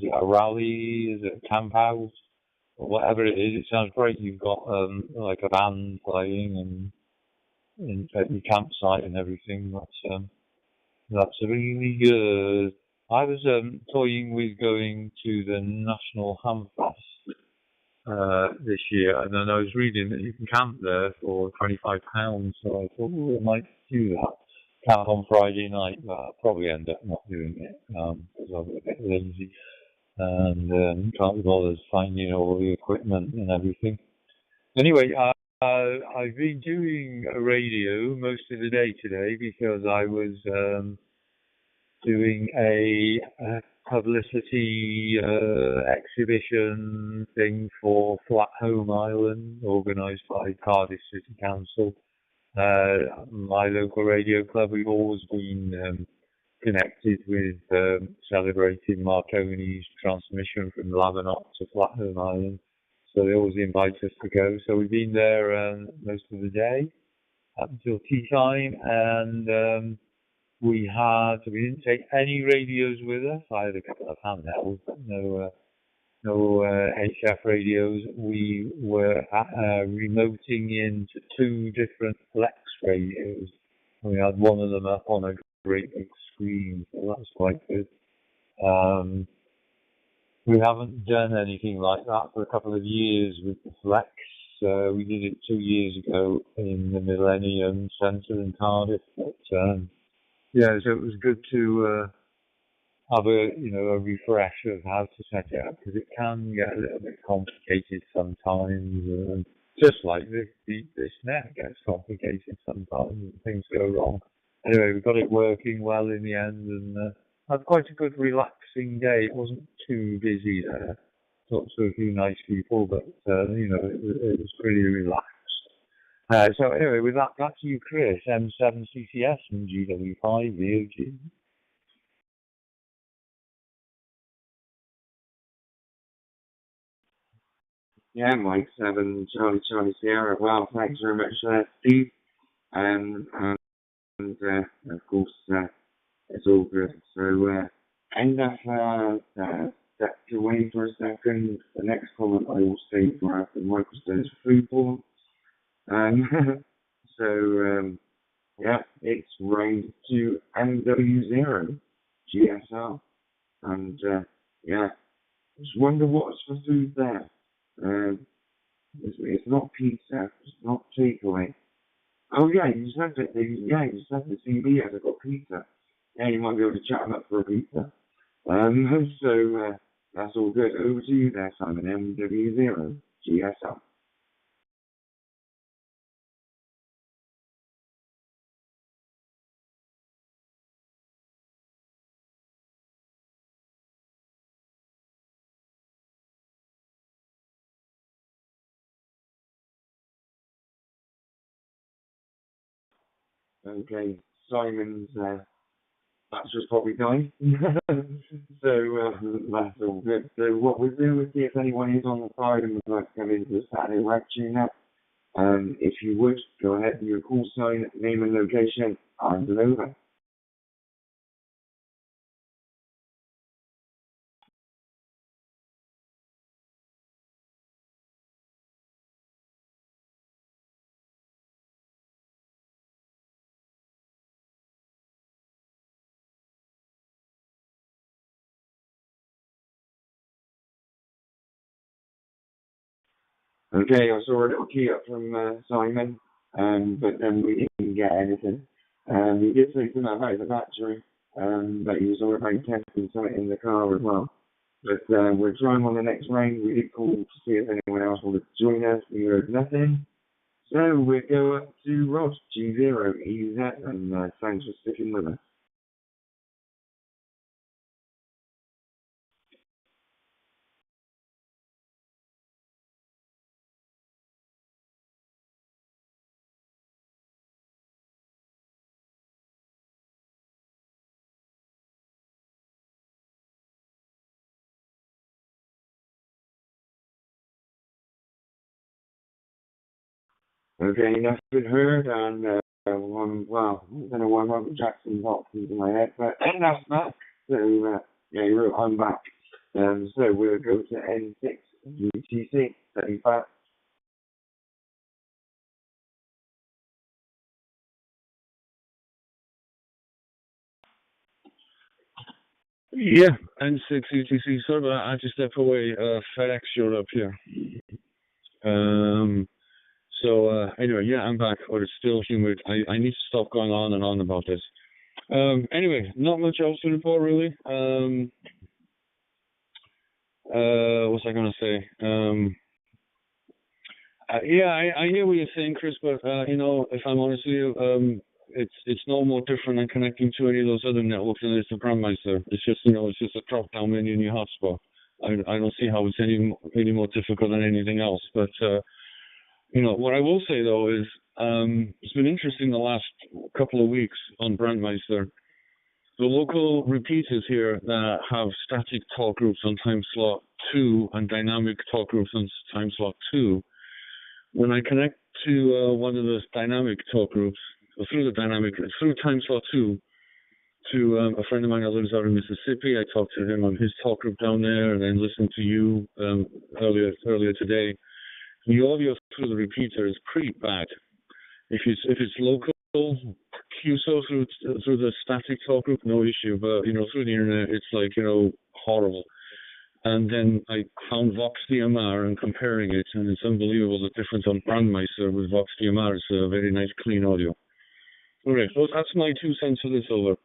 it a rally? Is it a camp house? Or whatever it is, it sounds great. You've got like a band playing and at your campsite and everything. That's really good. I was toying with going to the National Hamfest this year, and then I was reading that you can camp there for £25. So I thought, I might do that. Camp on Friday night, but I'll probably end up not doing it because I'm a bit lazy and can't be bothered finding all the equipment and everything. Anyway, I've been doing a radio most of the day today because I was doing a publicity exhibition thing for Flat Home Island, organised by Cardiff City Council. My local radio club, we've always been connected with celebrating Marconi's transmission from Lavernock to Flat Home Island. So they always invite us to go. So we've been there most of the day up until tea time, and we didn't take any radios with us. I had a couple of handhelds, but no HF radios. We were remoting into 2 different Flex radios. We had one of them up on a great big screen, so that was quite good. We haven't done anything like that for a couple of years with the Flex. We did it 2 years ago in the Millennium Centre in Cardiff. But, so it was good to have a refresh of how to set it up, because it can get a little bit complicated sometimes. Just like this net gets complicated sometimes and things go wrong. Anyway, we got it working well in the end, and had quite a good relaxing day. It wasn't too busy there, talked to a few nice people, but it was pretty relaxed. So anyway, with that, back to you, Chris, M7CCS from GW5 VOG. Yeah, Mike 7, Charlie Sierra. Well, thanks very much for that, Steve. And of course, it's all good. So, end up step away for a second. The next comment I will say for after Microstone's food form. So, yeah, it's raised to MW0 GSR. And, yeah, just wonder what's for food there. It's not pizza, it's not takeaway. Oh yeah, you said that. You said the CV has got pizza. Yeah, you might be able to chat them up for a pizza. So that's all good. Over to you there, Simon. MW0 GSR. Okay, Simon's battery's probably dying. So that's all good. So what we'll do is see if anyone is on the side and would like to come into the Saturday Ragchew Net. If you would, go ahead and your call sign, name and location, and over. Okay, I saw a little key up from Simon, but then we didn't get anything. He did say something about the battery, but he was already testing something in the car as well. But we're trying on the next range. We did call to see if anyone else wanted to join us. We heard nothing. So we'll go up to Ross, G0EZ, and thanks for sticking with us. Okay, nothing heard, and well, I don't know why Robert Jackson popped into my head, but that's that. So, yeah, I'm back. So we'll go to N6 UTC 35. Yeah, N6 UTC. Sorry about that. I had to step away. FedEx showed up here. Anyway, yeah, I'm back, but it's still humid. I need to stop going on and on about this. Anyway, not much else to report, really. What's I going to say? Yeah, I hear what you're saying, Chris, but, if I'm honest with you, it's no more different than connecting to any of those other networks than it's a BRANDMEISTER. It's just, it's just a drop-down menu in your hotspot. I don't see how it's any more difficult than anything else, but, what I will say, though, is it's been interesting the last couple of weeks on BRANDMEISTER. The local repeaters here that have static talk groups on time slot 2 and dynamic talk groups on time slot 2, when I connect to one of the dynamic talk groups, through time slot 2, to a friend of mine that lives out in Mississippi, I talked to him on his talk group down there, and then listened to you earlier today. The audio through the repeater is pretty bad. If it's local QSO through the static talk group, no issue. But through the internet, it's like horrible. And then I found Vox DMR and comparing it, and it's unbelievable the difference on BRANDMEISTER with Vox DMR. It's a very nice, clean audio. All right, so that's my 2 cents for this over.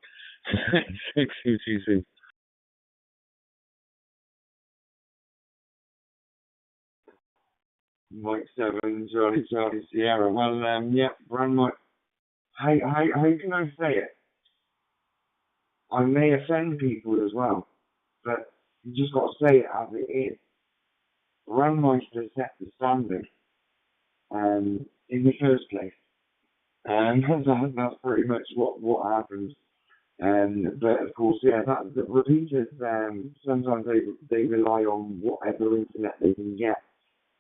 6 UTC. Mike 7, Charlie Sierra. Well, yeah, BRANDMEISTER. How can I say it? I may offend people as well, but you just got to say it as it is. Brandmeister set the standard in the first place. And that's pretty much what happens. But of course, yeah, the repeaters, sometimes they rely on whatever internet they can get.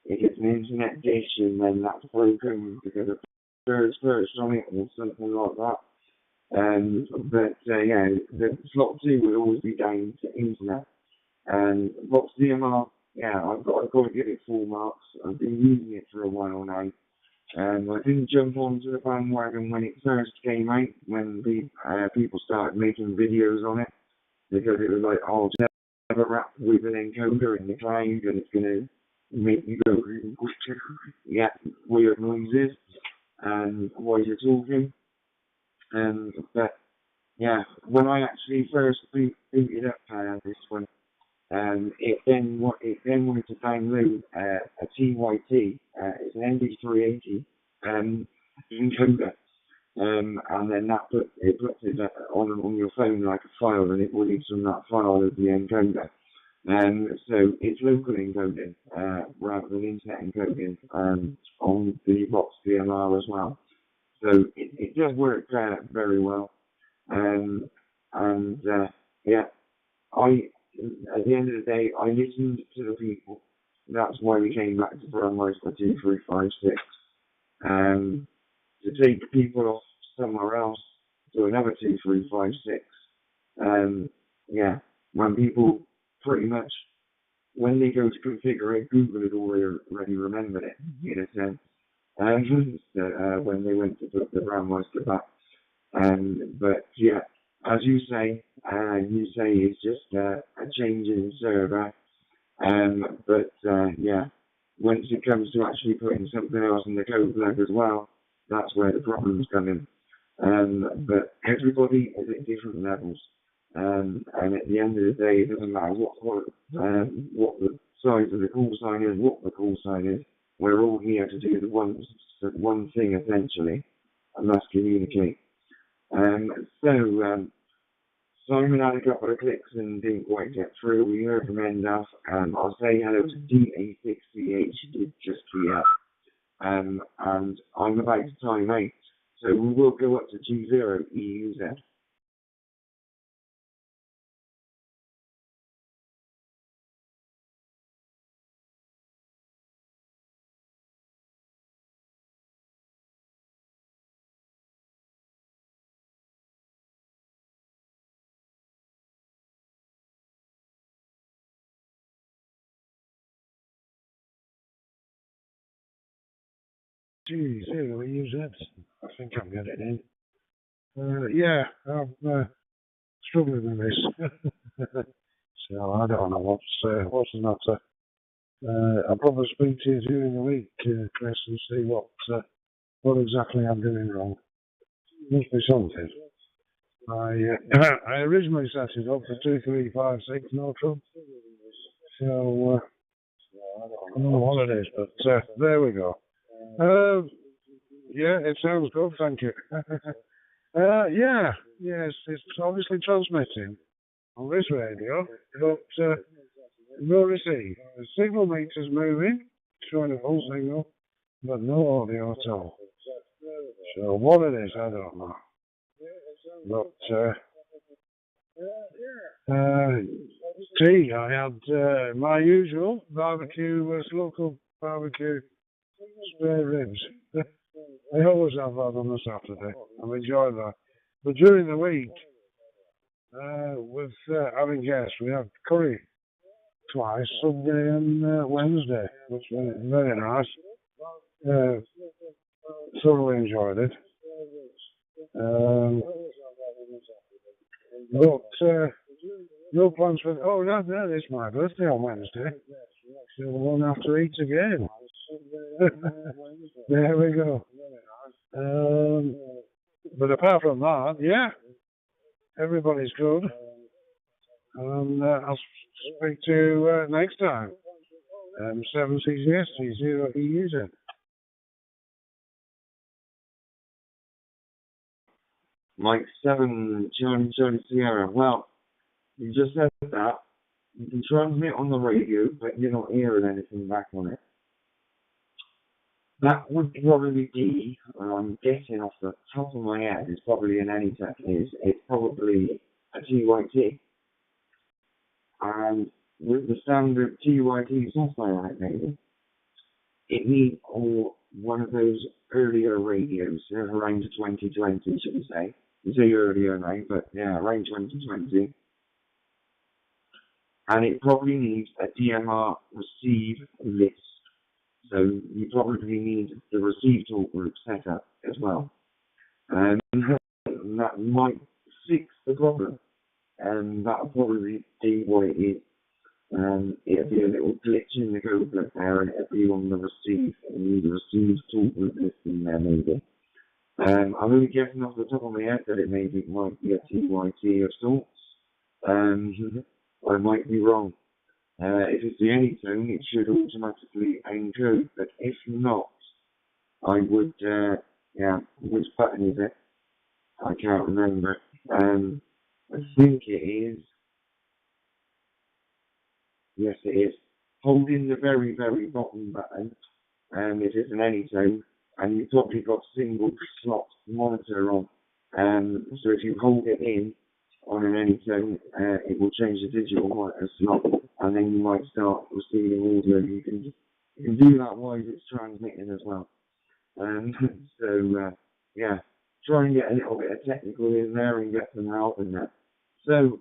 If it's an internet dish and then that's broken because of first on it or something like that. Yeah, the slot 2 will always be down to internet. And Vox DMR, yeah, I've got to give it full marks. I've been using it for a while now. I didn't jump onto the bandwagon when it first came out, when people started making videos on it, because it was like, oh, never wrap with an encoder in the cloud and it's going to make you go, yeah, weird noises and while you're talking. But yeah, when I actually first booted up this one, it then wanted to download a TYT. It's an MD380 encoder, and then it puts it on your phone like a file, and it reads from that file as the encoder. So it's local encoding rather than internet encoding on the Vox DMR as well. So it does work very well. Yeah, at the end of the day, I listened to the people. That's why we came back to BRANDMEISTER 2356. To take people off somewhere else to another 2356. Yeah, when people pretty much, when they go to configure it, Google had already remembered it, in a sense. When they went to put the BRANDMEISTER back. But yeah, as you say it's just a change in server. Yeah, once it comes to actually putting something else in the code log as well, that's where the problems come in. But everybody is at different levels. And at the end of the day, it doesn't matter what the size of the call sign is, what the call sign is. We're all here to do the one thing essentially, and that's communicate. Simon had a couple of clicks and didn't quite get through. We heard from Endaf. I'll say hello to DA6CH, did just key up. And I'm about to time out. So we will go up to G0EUZ. G0EUZ. I think I'm getting in. Yeah, I'm struggling with this. So I don't know what's the matter. I'll probably speak to you during the week, Chris, and see what exactly I'm doing wrong. Must be something. I originally set it up for 2356, no trouble. So I don't know what it is, but there we go. Yeah, it sounds good, thank you. Yes, it's obviously transmitting on this radio, but no receive. The signal meter's moving, showing a full signal, but no audio at all. So what it is, I don't know. But tea, I had my usual barbecue, local barbecue spare ribs. I always have that on a Saturday. I've enjoyed that. But during the week, with having guests, we had curry twice, Sunday and Wednesday, which was very nice. Thoroughly enjoyed it. But no plans for. Oh, no, it's my birthday on Wednesday. So we'll have to eat again. There we go. But apart from that, yeah, everybody's good. And I'll speak to you next time. M7CCS, 0EUZ. Mike 7, Charlie Sierra. Well, you just said that, you can transmit on the radio, but you're not hearing anything back on it. That would probably be, I'm guessing off the top of my head, it's probably an Anytech it's probably a TYT. And with the standard TYT software maybe, it needs one of those earlier radios, around 2020, should we say. You say earlier now, but yeah, around 2020. And it probably needs a DMR receive list. So you probably need the receive talk group set up as well. And that might fix the problem. And that'll probably be what it is. It'll be a little glitch in the GoPro there, and it'll be on the receive. And you need the receive talk group list in there maybe. I'm only guessing off the top of my head that it might be a TYT of sorts. I might be wrong. If it's the anytone, it should automatically encode, but if not, I would, which button is it? I can't remember. I think it is, yes it is, holding the very, very bottom button, if it's an anytone, and you've probably got single slot monitor on, so if you hold it in on an anytone, it will change the digital monitor slot, and then you might start receiving audio. You can do that while it's transmitting as well. Yeah, try and get a little bit of technical in there and get some help in that. So,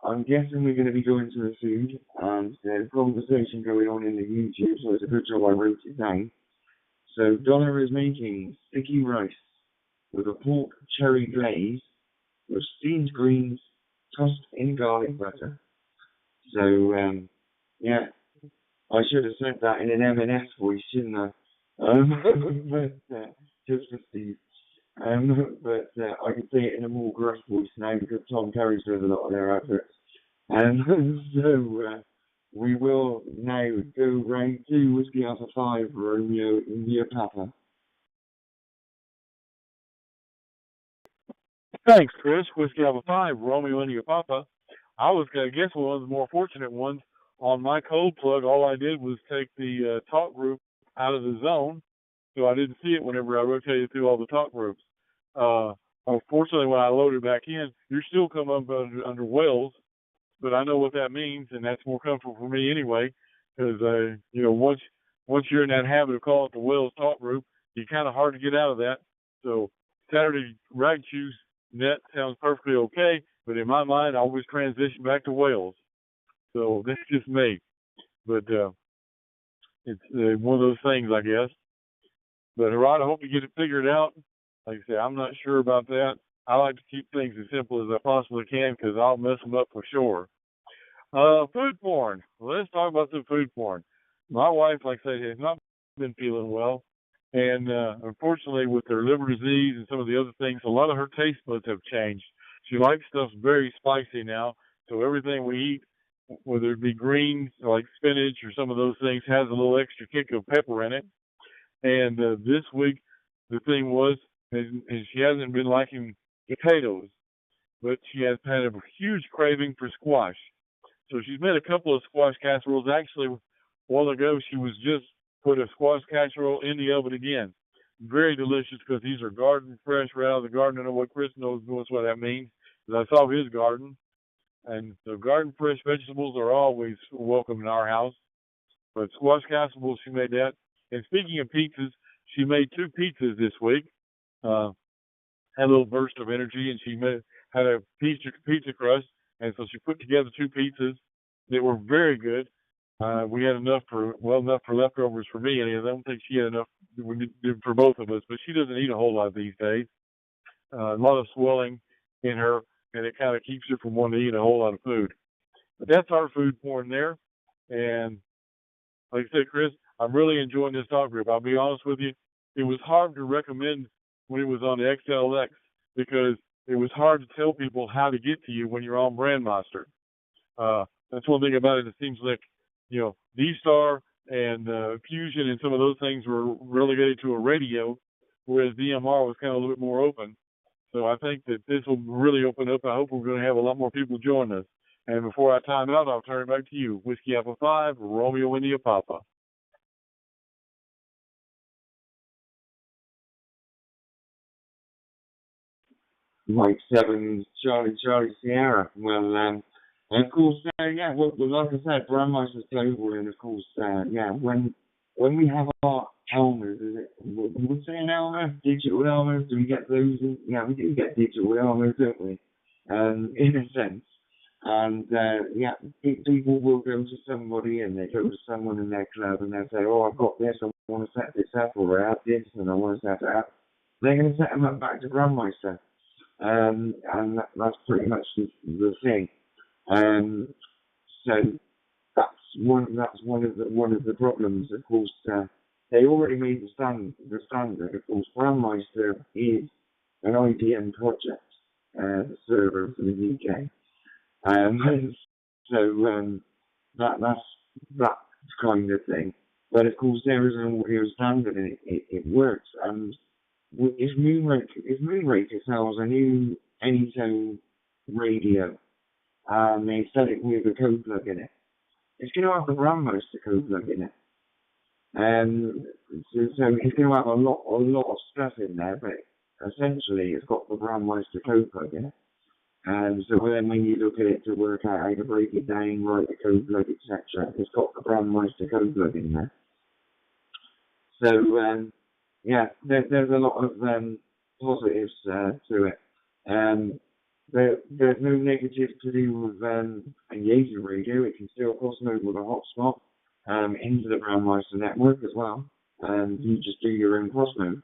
I'm guessing we're going to be going to the food, and there's a conversation going on in the YouTube, so it's a good job I wrote it down. So, Donna is making sticky rice with a pork cherry glaze with steamed greens tossed in garlic butter. So, yeah, I should have said that in an M&S voice, shouldn't I? Just for Steve. But I can say it in a more gruff voice now because Tom carries does a lot of their adverts. So, we will now go round to Whiskey Alpha 5, Romeo India Papa. Thanks, Chris. Whiskey Alpha 5, Romeo India Papa. I was, I guess, one of the more fortunate ones. On my cold plug, all I did was take the talk group out of the zone, so I didn't see it whenever I rotated through all the talk groups. Unfortunately, when I loaded back in, you're still coming up under Wales, but I know what that means, and that's more comfortable for me anyway, because, once you're in that habit of calling it the Wales talk group, you're kind of hard to get out of that. So Saturday Ragchew Net sounds perfectly okay, but in my mind, I always transition back to Wales. So that's just me. But it's one of those things, I guess. But, Rod, I hope you get it figured out. Like I said, I'm not sure about that. I like to keep things as simple as I possibly can because I'll mess them up for sure. Food porn. Let's talk about some food porn. My wife, like I said, has not been feeling well. And unfortunately, with her liver disease and some of the other things, a lot of her taste buds have changed. She likes stuff very spicy now. So everything we eat, whether it be greens like spinach or some of those things, has a little extra kick of pepper in it. And this week, the thing was, and she hasn't been liking potatoes, but she has had a huge craving for squash. So she's made a couple of squash casseroles. Actually, a while ago, she was just put a squash casserole in the oven again. Very delicious because these are garden fresh right out of the garden. I know what Chris knows what that means because I saw his garden. And the garden fresh vegetables are always welcome in our house. But squash casseroles, she made that. And speaking of pizzas, she made 2 pizzas this week. Had a little burst of energy, and she had a pizza crust. And so she put together 2 pizzas that were very good. We had enough for leftovers for me. And I don't think she had enough for both of us. But she doesn't eat a whole lot these days. A lot of swelling in her, and it kind of keeps her from wanting to eat a whole lot of food. But that's our food porn there. And like I said, Chris, I'm really enjoying this talk group. I'll be honest with you. It was hard to recommend when it was on the XLX because it was hard to tell people how to get to you when you're on BRANDMEISTER. That's one thing about it. It seems like, D-Star and Fusion and some of those things were relegated to a radio, whereas DMR was kind of a little bit more open. So I think that this will really open up. I hope we're going to have a lot more people join us. And before I time out, I'll turn it back to you. Whiskey Alpha 5, Romeo India Papa. Mike 7, Charlie Sierra. Well, and of course, yeah, well, like I said, Brandmeister's global, and of course, yeah, when we have our helmets, would say an helmet, digital helmets, do we get those? Yeah, we do get digital helmets, don't we? In a sense. And, yeah, people will go to somebody, and they go to someone in their club, and they'll say, oh, I've got this, I want to set this up, or I have this, and I want to set it up. They're going to set them up back to Brandmeister. And that's pretty much the thing. So that's one of the problems. Of course, they already made the standard. Of course, Brandmeister is an IBM project server for the UK. So that's that kind of thing. But of course, there is an audio standard, and it works. And if Moonraker sells a new Anytone radio, and they sell it with a code plug in it, it's going to have the Brandmeister code plug in it. So it's going to have a lot of stuff in there, but essentially it's got the Brandmeister code plug in it. And so then when you look at it to work out how to break it down, write the code plug, etc., it's got the Brandmeister code plug in there. So, yeah, there's a lot of positives to it. There's no negatives to do with engaging radio. It can still cross over with a hotspot into the Brandmeister network as well. You just do your own cross mode.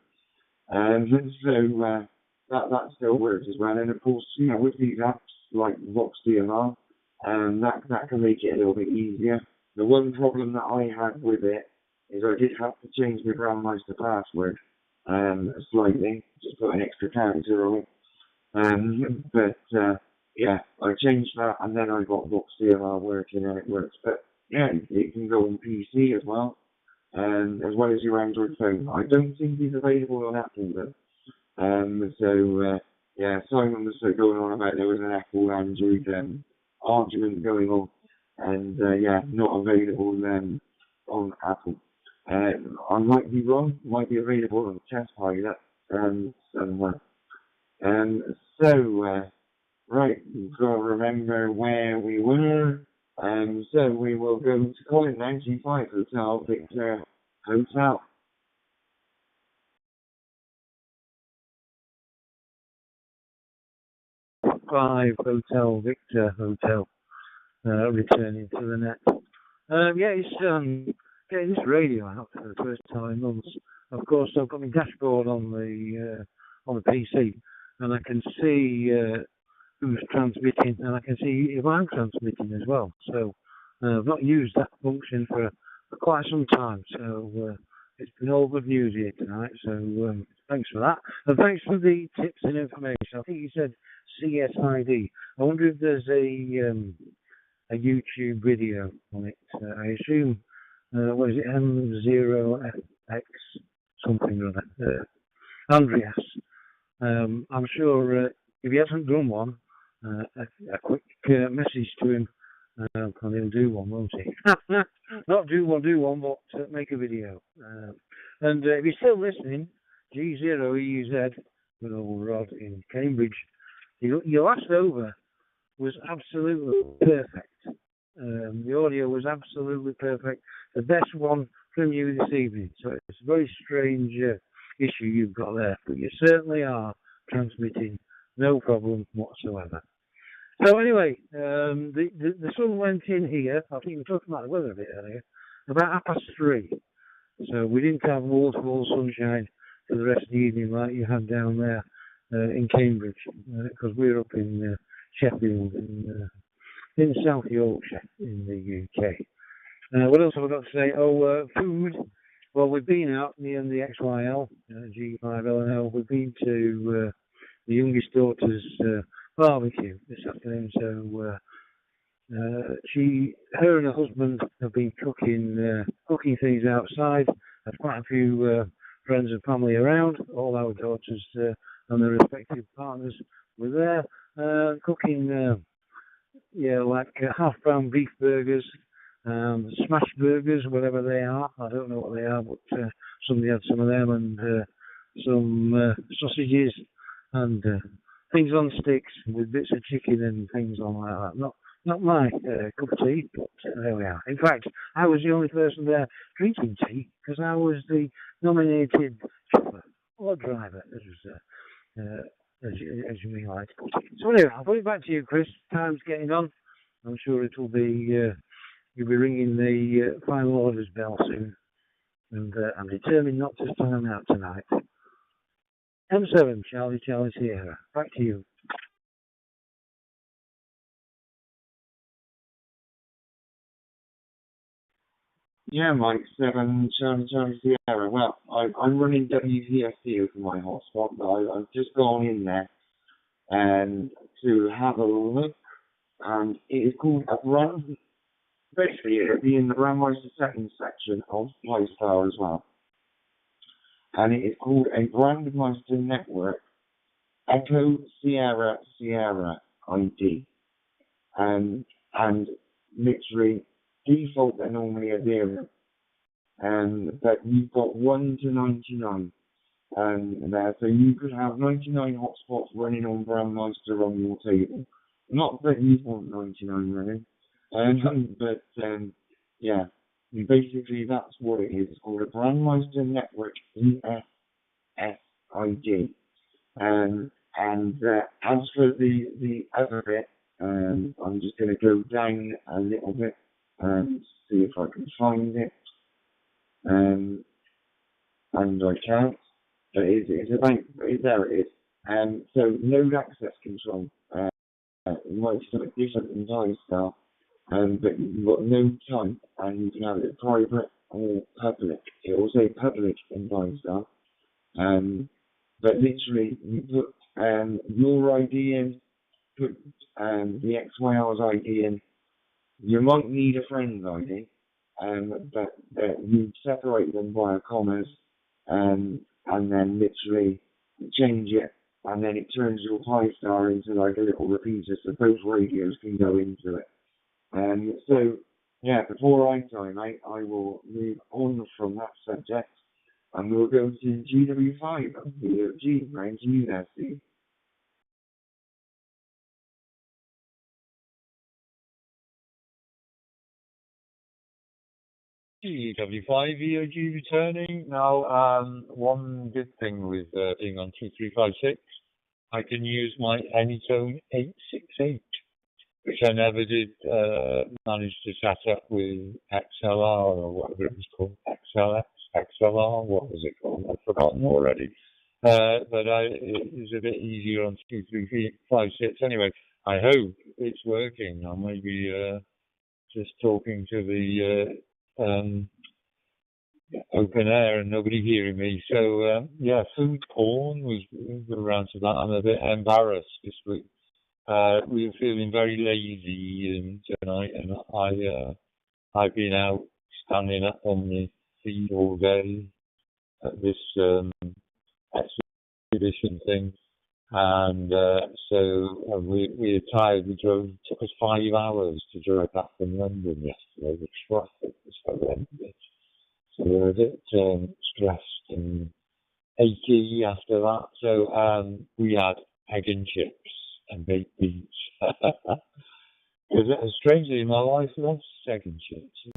So that still works as well. And of course, you know, with these apps like Vox DMR, that can make it a little bit easier. The one problem that I had with it is I did have to change my Brandmeister password slightly, just put an extra character on it. But yeah, I changed that, and then I got Vox DMR working, and it works. But yeah, it can go on PC as well as your Android phone. I don't think it's available on Apple though. So yeah, Simon was going on about there was an Apple Android argument going on, and yeah, not available on Apple. I might be wrong, might be available on Test Pilot somewhere. So right, we've got to remember where we were. So we will go to Colin 95 Hotel Victor Hotel. 5 Hotel Victor Hotel, returning to the net. Yeah, it's getting this radio out for the first time in months. Of course, I've got my dashboard on the PC, and I can see who's transmitting, and I can see if I'm transmitting as well. So I've not used that function for quite some time. So it's been all good news here tonight. So thanks for that, and thanks for the tips and information. I think you said CSID. I wonder if there's a YouTube video on it. I assume, what is it, M0X something or other. Andreas. I'm sure if he hasn't done one, a quick message to him, and he'll do one, won't he? Not do one, but make a video. And if you're still listening, G0EZ, with old Rod in Cambridge, your last over was absolutely perfect. The audio was absolutely perfect. The best one from you this evening. So it's a very strange issue you've got there, but you certainly are transmitting, no problem whatsoever. So anyway, the sun went in here. I think we were talking about the weather a bit earlier, about 3:30. So we didn't have wall-to-wall sunshine for the rest of the evening like you had down there in Cambridge, because we're up in Sheffield, in South Yorkshire, in the UK. What else have I got to say? Food. Well, we've been out near the XYL, G5LNL. We've been to the youngest daughter's barbecue this afternoon. So her and her husband have been cooking things outside. There's quite a few friends and family around. All our daughters and their respective partners were there cooking yeah, like half-pound beef burgers, smash burgers, whatever they are. I don't know what they are, but somebody had some of them, and some sausages, and things on sticks with bits of chicken and things on like that. Not my cup of tea, but there we are. In fact, I was the only person there drinking tea because I was the nominated chauffeur or driver, as you may like to put it. So anyway, I'll put it back to you, Chris. Time's getting on. I'm sure it'll be you'll be ringing the final orders bell soon, and I'm determined not to time out tonight. M7, Charlie Sierra. Back to you. Yeah, Mike 7, Charlie Sierra. Well, I'm running WVSD over my hotspot, but I've just gone in there and to have a look, and it is called a brand. Basically, it'll be in the BRANDMEISTER settings section of Pulsar as well, and it is called a BRANDMEISTER Network Echo Sierra ID, and literally default they're normally a 0, but you've got 1 to 99 there, so you could have 99 hotspots running on BRANDMEISTER on your table. Not that you want 99 running, but yeah, basically that's what it is. It's called a BRANDMEISTER Network ESSID. And as for the other bit, I'm just going to go down a little bit and see if I can find it. And I can't, but there it is. So node access control. It might be something different than Dialstar, but you've got node type, and you can have it private or public. It will say public in Dialstar. But literally, you put your ID in, put the XYR's ID in. You might need a friend's ID, but you separate them via commas, and then literally change it, and then it turns your Pi-Star into like a little repeater, so both radios can go into it. So, yeah, before I time out, I will move on from that subject, and we'll go to GW5, G, round to you there, Steve. GW5 VOG returning. Now, one good thing with being on 2356, I can use my Anytone 868, which I never did manage to set up with XLR or whatever it was called. XLR, what was it called? I've forgotten already. But it was a bit easier on 2356. Anyway, I hope it's working. I may be just talking to the open air and nobody hearing me. So, yeah, food porn was around to that. I'm a bit embarrassed this week. We were feeling very lazy tonight, and I've been out standing up on the feed all day at this exhibition thing, and so we were tired. We drove. It took us 5 hours to drive back from London yesterday. The traffic was horrendous, so we were a bit stressed and achy after that. So we had egg and chips and baked beans. Because strangely, my wife loves egg and chips,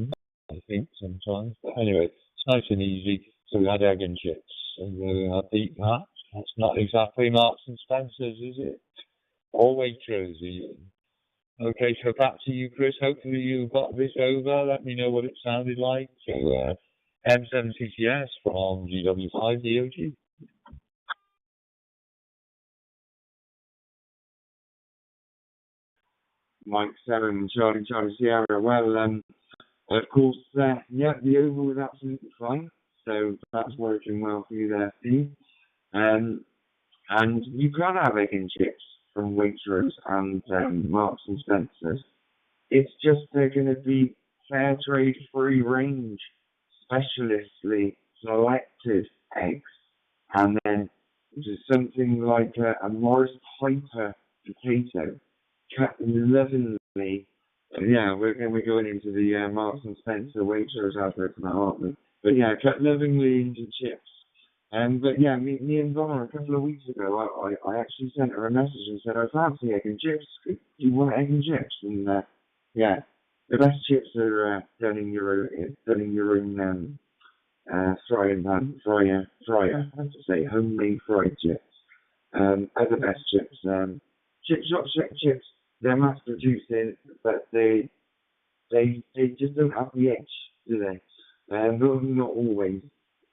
I think, sometimes. But anyway, it's nice and easy. So we had egg and chips, and I beat that. That's not exactly Marks and Spencer's, is it? Or Waitrose, even. Okay, so back to you, Chris. Hopefully you got this over. Let me know what it sounded like. So, M7CCS from GW5 DOG. Mike 7, Charlie Sierra. Well, of course, yeah, the oval was absolutely fine, so that's working well for you there, Steve. And you can have egg and chips from Waitrose and Marks and Spencer's. It's just they're going to be fair trade, free range, specialistly selected eggs, and then just something like a Morris Piper potato, cut lovingly Yeah, we're going into the Marks and Spencer Waitrose advert now, aren't we? But yeah, kept lovingly into chips. But yeah, me and Donna a couple of weeks ago, I actually sent her a message and said I fancy egg and chips. Do you want egg and chips? And yeah, the best chips are done in your own fryer. I have to say homemade fried chips. Are the best chips. Chip shop chips, they're mass producing, but they just don't have the edge, do they? Not always.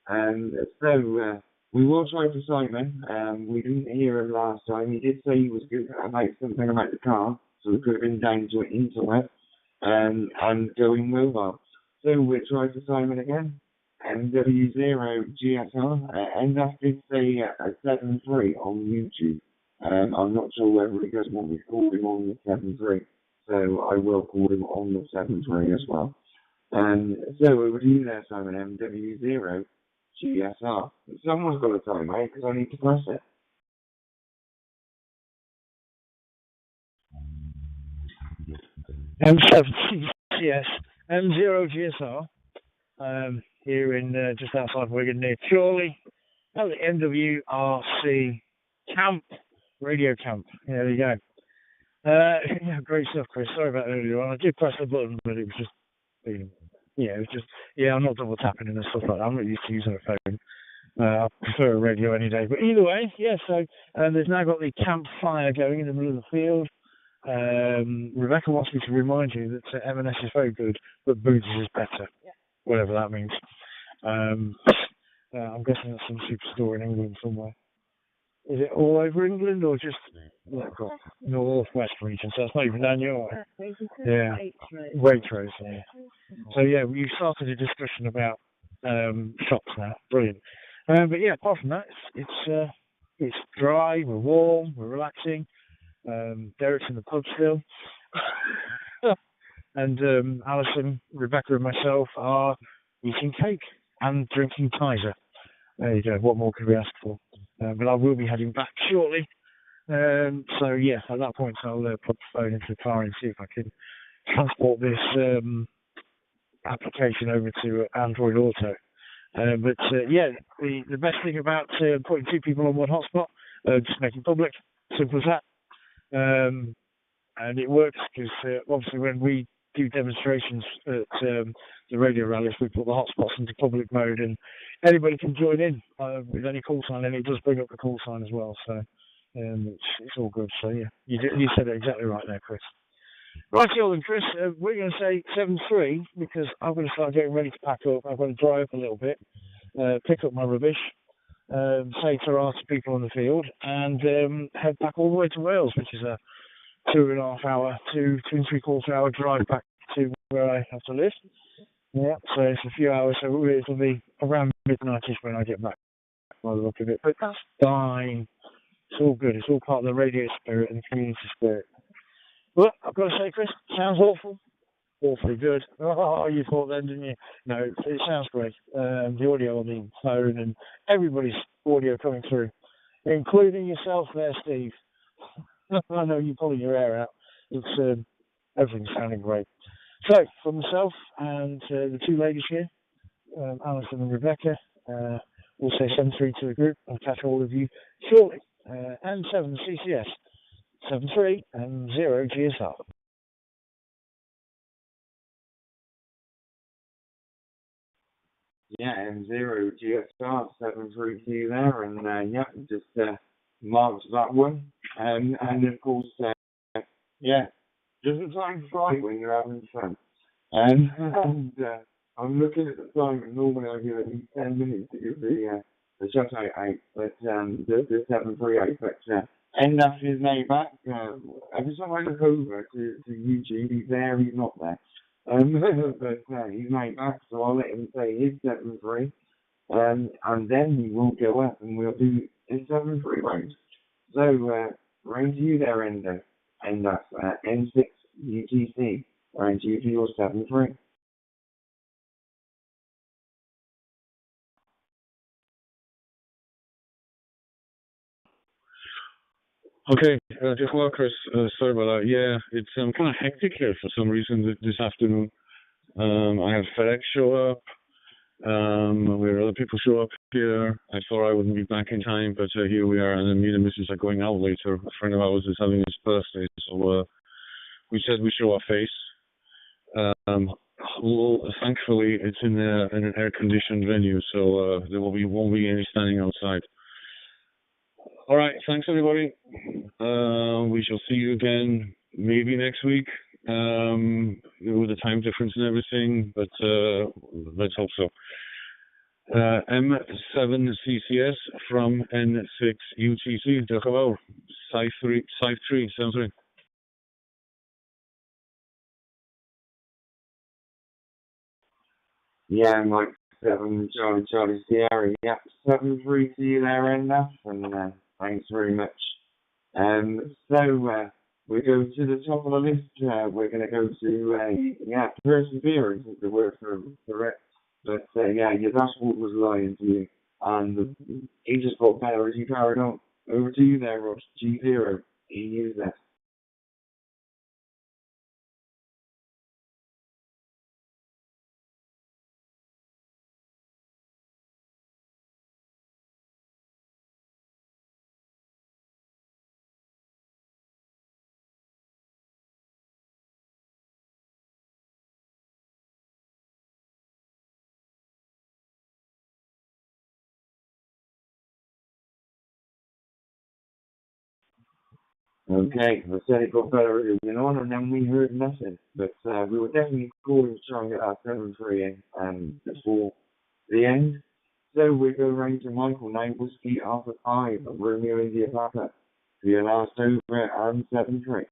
So we will try for Simon. We didn't hear him last time. He did say he was good about something about the car, so we could have been down to an internet and going mobile. So we'll try for Simon again. MW0GSR, and that did say a 7.3 on YouTube. I'm not sure whether he does want me to call him on the 7.3, so I will call him on the 7.3 as well. So over to you there, Simon, MW0GSR. Someone's got a time, mate, because I need to press it. M7CCS, M0GSR, here in just outside Wigan near Chorley, at the NWRC camp, radio camp. Yeah, there you go. Yeah, great stuff, Chris. Sorry about earlier on. I did press the button, but it was just, I'm not double tapping and stuff like that. I'm not used to using a phone. I prefer a radio any day. But either way, yeah, so there's now got the campfire going in the middle of the field. Rebecca wants me to remind you that M&S is very good, but Boots is better, whatever that means. I'm guessing that's some superstore in England somewhere. Is it all over England or just northwest region? So it's not even down your way. Yeah, Waitrose. Yeah. So yeah, we started a discussion about shops now. Brilliant. But yeah, apart from that, it's dry. We're warm. We're relaxing. Derek's in the pub still, and Alison, Rebecca, and myself are eating cake and drinking Tizer. There you go. What more could we ask for? But I will be heading back shortly. So yeah, at that point I'll put the phone into the car and see if I can transport this application over to Android Auto. But yeah, the best thing about putting two people on one hotspot, just make it public, simple as that. And it works because obviously when we do demonstrations at the radio rallies, we put the hotspots into public mode and anybody can join in with any call sign, and it does bring up the call sign as well. So it's all good. So yeah, you said it exactly right there, Chris. Right, then, Chris, we're going to say 7.3 because I'm going to start getting ready to pack up. I'm going to dry up a little bit, pick up my rubbish, say ta-ra to people on the field, and head back all the way to Wales, which is a 2.5 hour, 2.75 hour drive back to where I have to live. Yeah, so it's a few hours, so it'll be around midnight-ish when I get back, by the look of it. But that's fine. It's all good. It's all part of the radio spirit and the community spirit. Well, I've got to say, Chris, sounds awfully good. Oh, you thought then, didn't you? No, it sounds great. The audio on the phone and everybody's audio coming through, including yourself there, Steve. I know you're pulling your hair out. It's everything's sounding great. So, for myself and the two ladies here, Alison and Rebecca, we'll say 7.3 to the group. I'll catch all of you shortly. And M7CCS, 7.3 and 0 GSR. Yeah, and 0 GSR, 7.3 to you there, and yeah, just marks that one. And of course, yeah, just a time to fly when you're having fun. And I'm looking at the time, and normally I give at least 10 minutes to give the shutout out, but the 7.3 out, but end up his name back. Every time I look over to YouTube, he's there, he's not there. But he's made back, so I'll let him say his 7.3, and then we will go up and we'll do his 7.3 round. So, round to you there, Endo. And that's M6 UTC, round to you for your 7.3. Okay, just well, Chris, sorry about that. Yeah, it's kind of hectic here for some reason this afternoon. I had FedEx show up. We had other people show up here. I thought I wouldn't be back in time, but here we are. And then me and the missus are going out later. A friend of ours is having his birthday, so we said we show our face. Well, thankfully, it's in an air-conditioned venue, so there won't be any standing outside. All right, thanks everybody. We shall see you again maybe next week with the time difference and everything, but let's hope so. M7CCS from N6UTC. Diolch yn fawr. Saith 3, sounds right. Yeah, Mike 7, Charlie Sierra. Yeah, 7-3 to you there, enough, and thanks very much. So we go to the top of the list. We're going to go to perseverance is the word for it. But yeah, your dashboard was lying to you, and he just got better as you carried on. Over to you there, Ross. G0. He used that. Okay, I said it got better earlier on, and then we heard nothing. But we were definitely calling to try and get our 7-3 in before the end. So we go round to Michael now, Whiskey Alpha 5, Romeo India Papa, for your last over and 7-3.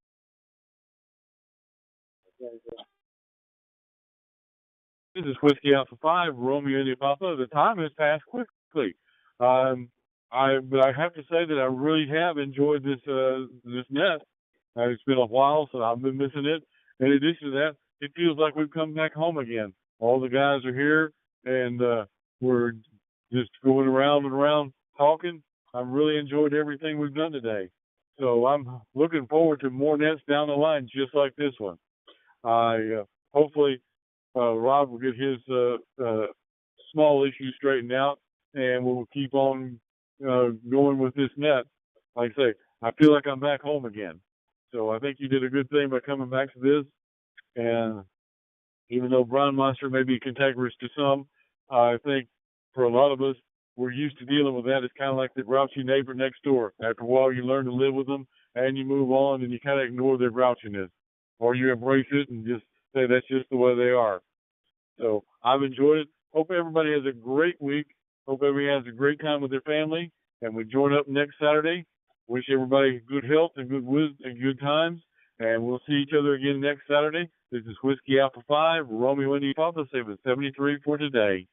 This is Whiskey Alpha 5, Romeo India Papa. The time has passed quickly. But I have to say that I really have enjoyed this net. It's been a while, so I've been missing it. In addition to that, it feels like we've come back home again. All the guys are here, and we're just going around and around talking. I've really enjoyed everything we've done today. So I'm looking forward to more nets down the line, just like this one. Hopefully Rob will get his small issues straightened out, and we'll keep on going with this net. Like I say, I feel like I'm back home again. So I think you did a good thing by coming back to this. And even though BRANDMEISTER may be cantankerous to some, I think for a lot of us, we're used to dealing with that. It's kind of like the grouchy neighbor next door. After a while, you learn to live with them, and you move on, and you kind of ignore their grouchiness. Or you embrace it and just say that's just the way they are. So I've enjoyed it. Hope everybody has a great week. Hope everybody has a great time with their family. And we join up next Saturday. Wish everybody good health and good wisdom and good times. And we'll see each other again next Saturday. This is Whiskey Alpha 5, Romeo India Papa, 773 for today.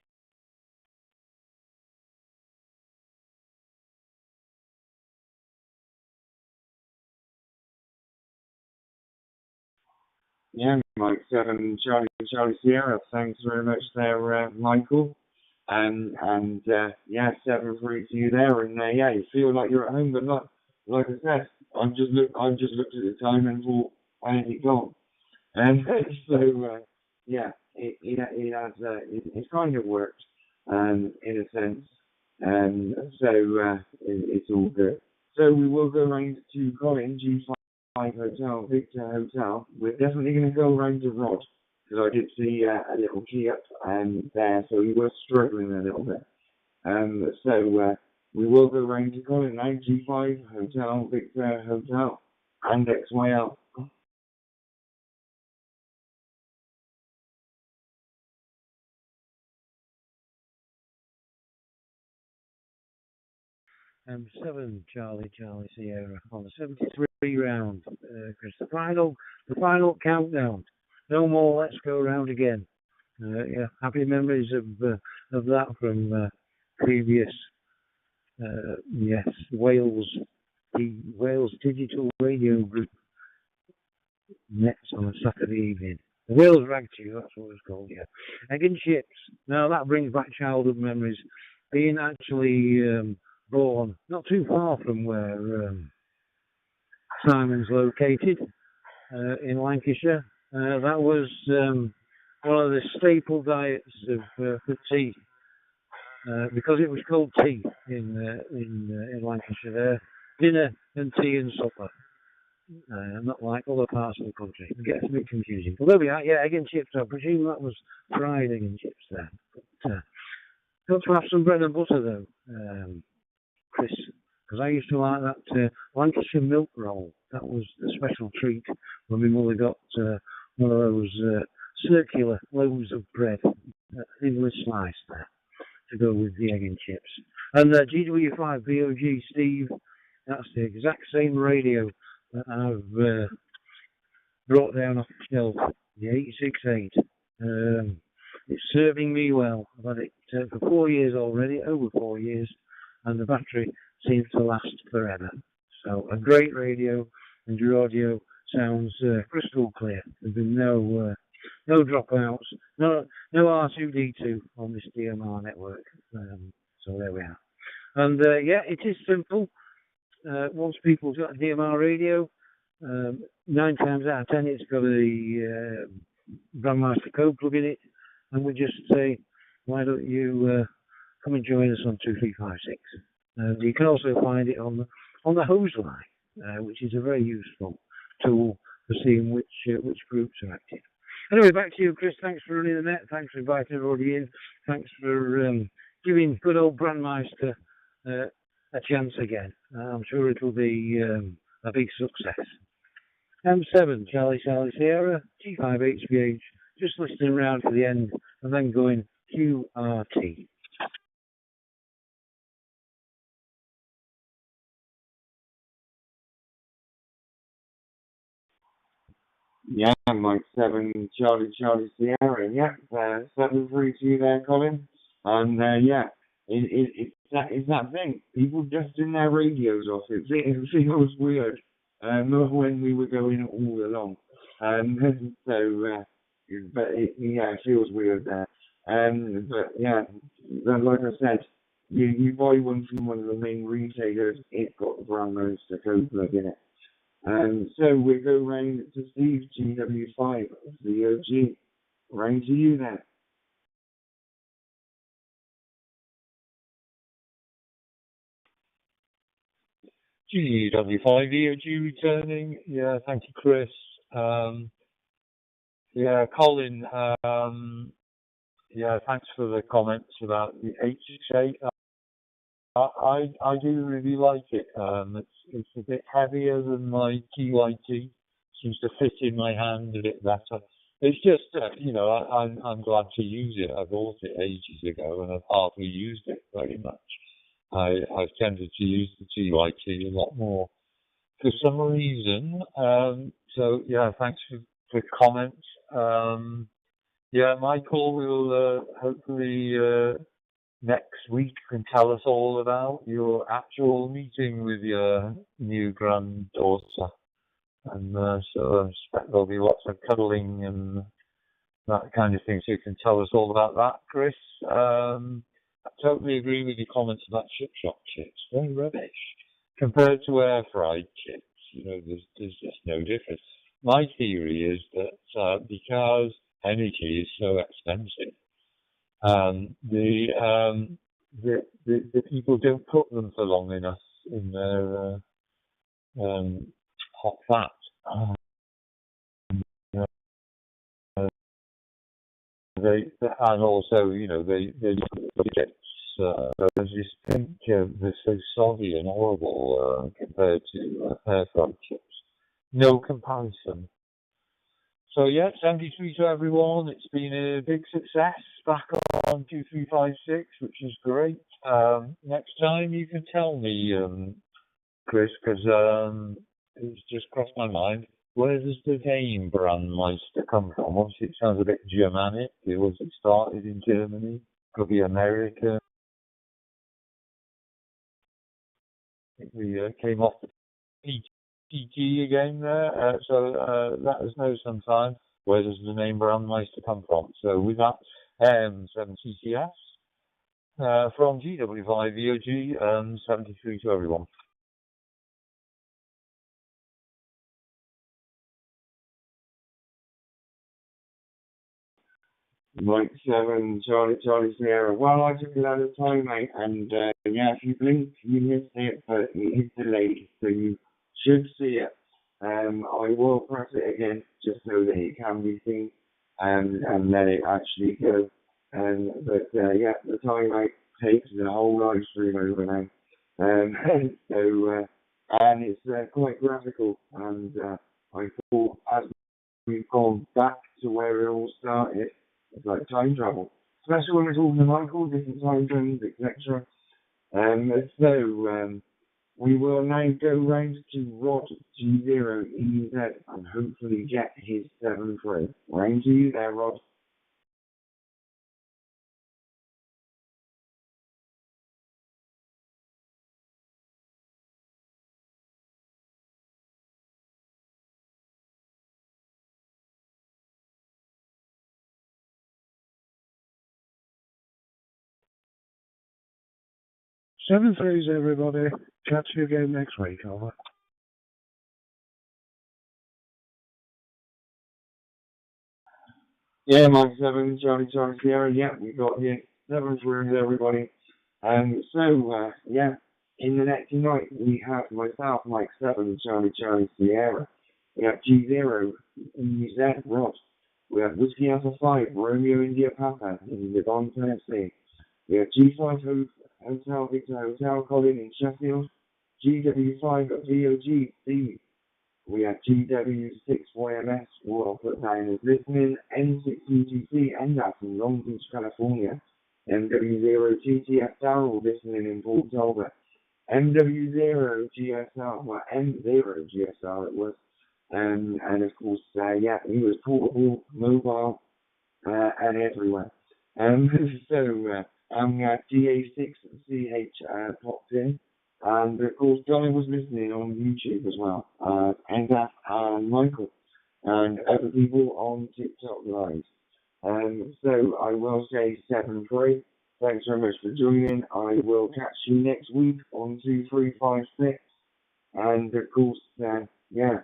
Yeah, Mike 7, Charlie Sierra. Thanks very much there, Michael. And 7-3 to you there. And yeah, you feel like you're at home, but not. Like I said, I just looked at the time and thought, why is it gone? And so it kind of worked, in a sense. It's all good. So we will go around to Colin, G5 Hotel, Victor Hotel. We're definitely going to go around to Rod, because I did see a little key up there, so he was struggling a little bit. We will go around to Colin now, G5 Hotel, Victor Hotel, and XYL. M7 Charlie Sierra on the 73 round. Chris, the final countdown. No more. Let's go round again. Happy memories of that from previous. Wales, the Wales Digital Radio Group nets on a Saturday evening. The Wales Ragchew, that's what it's called. Yeah, egg and chips. Now that brings back childhood memories. Being actually born not too far from where Simon's located in Lancashire. That was one of the staple diets of for tea, because it was called tea in Lancashire there. Dinner and tea and supper. Not like other parts of the country. It gets a bit confusing. But there we are, yeah, egg and chips. I presume that was fried egg and chips there. But got to have some bread and butter though, Chris, because I used to like that Lancashire milk roll. That was a special treat when my mother got one of those circular loaves of bread, thinly sliced there, to go with the egg and chips. And GW5 BOG Steve, that's the exact same radio that I've brought down off the shelf, the 868. It's serving me well. I've had it for 4 years already, over 4 years, and the battery seems to last forever. So a great radio, and your audio sounds crystal clear. There's been no dropouts, no R2D2 on this DMR network. So there we are. And yeah, it is simple. Once people's got a DMR radio, 9 times out of 10 it's got a Brandmeister code plug in it, and we just say, why don't you come and join us on 2356. You can also find it on the hose line, which is a very useful tool for seeing which groups are active. Anyway, back to you, Chris. Thanks for running the net. Thanks for inviting everybody in. Thanks for giving good old Brandmeister a chance again. I'm sure it'll be a big success. M7 Charlie Sierra, G5 HBH, just listening around to the end and then going QRT. Yeah, Mike 7 Charlie Sierra. Yeah, 732 there, Colin. And yeah, it's that thing. People just in their radios off. It feels weird. Not when we were going all along. So, but it feels weird there. But yeah, like I said, you buy one from one of the main retailers, it's got the Brandmeister code plug in it. So we go round to Steve, GW5, the OG. Round to you then. GW5 EOG returning. Yeah, thank you, Chris. Yeah, Colin, yeah, thanks for the comments about the 868. I do really like it. It's a bit heavier than my TYT. Seems to fit in my hand a bit better. It's just, I'm glad to use it. I bought it ages ago and I've hardly used it very much. I've tended to use the TYT a lot more for some reason. So yeah, thanks for the comments. Yeah, Michael will hopefully next week can tell us all about your actual meeting with your new granddaughter. And so I expect there'll be lots of cuddling and that kind of thing, so you can tell us all about that, Chris. I totally agree with your comments about chip shop chips. Very rubbish. Compared to air fried chips, there's just no difference. My theory is that because energy is so expensive, the people don't cook them for long enough in their hot fat. And also, they get. I just think they're so soggy and horrible compared to air fried chips. No comparison. So yeah, 73 to everyone. It's been a big success back on 2356, which is great. Next time you can tell me, Chris, because it's just crossed my mind. Where does the name Brandmeister come from? Obviously, it sounds a bit Germanic. Was it started in Germany? Could be America. I think we came off the PG again there. So let us know sometime. Where does the name Brandmeister come from? So with that, M7CCS from GW5 VOG, 73 to everyone. Mike 7, Charlie Sierra. Well, I took it out of time, mate, and yeah, if you blink, you missed it, but it is delayed, so you should see it. I will press it again, just so that it can be seen, and let it actually go. But yeah, the time, mate, takes the whole live stream over now. So, and it's quite graphical, and I thought as we've gone back to where it all started, it's like time travel. Especially when we're talking to Michael, different time zones, etc. So, we will now go round to Rod G0EZ and hopefully get his 7-3. Round to you there, Rod. Seven threes, everybody. Catch you again next week. Over. Yeah, Mike 7, Charlie Sierra. Yeah, we got here 7-3, everybody. So, yeah, in the next night, we have myself, Mike 7, Charlie Sierra. We have G0, EZ, Rod. We have Whiskey Alpha 5, Romeo India Papa in Devon, Tennessee. We have G5 Hotel Victor Hotel Colin in Sheffield. GW5 VOG Steve. We have GW6YMS, what I'll put down as listening. N6UGC, NDAP in Long Beach, California. MW0GTF Darrell listening in Port Talbot. MW0GSR, well, M0GSR it was. And of course, yeah, he was portable, mobile, and everywhere. So, we have GA6CH popped in. And of course, Johnny was listening on YouTube as well. And Michael. And other people on TikTok Live. So I will say 7-3. Thanks very much for joining. I will catch you next week on 2356. And of course, yeah,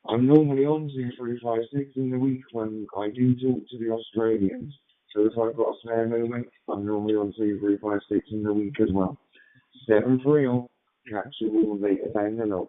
I'm normally on 2356 in the week when I do talk to the Australians. So if I've got a spare moment, I'm normally on 2356 in the week as well. 7-3 all. Catch you all later down the line.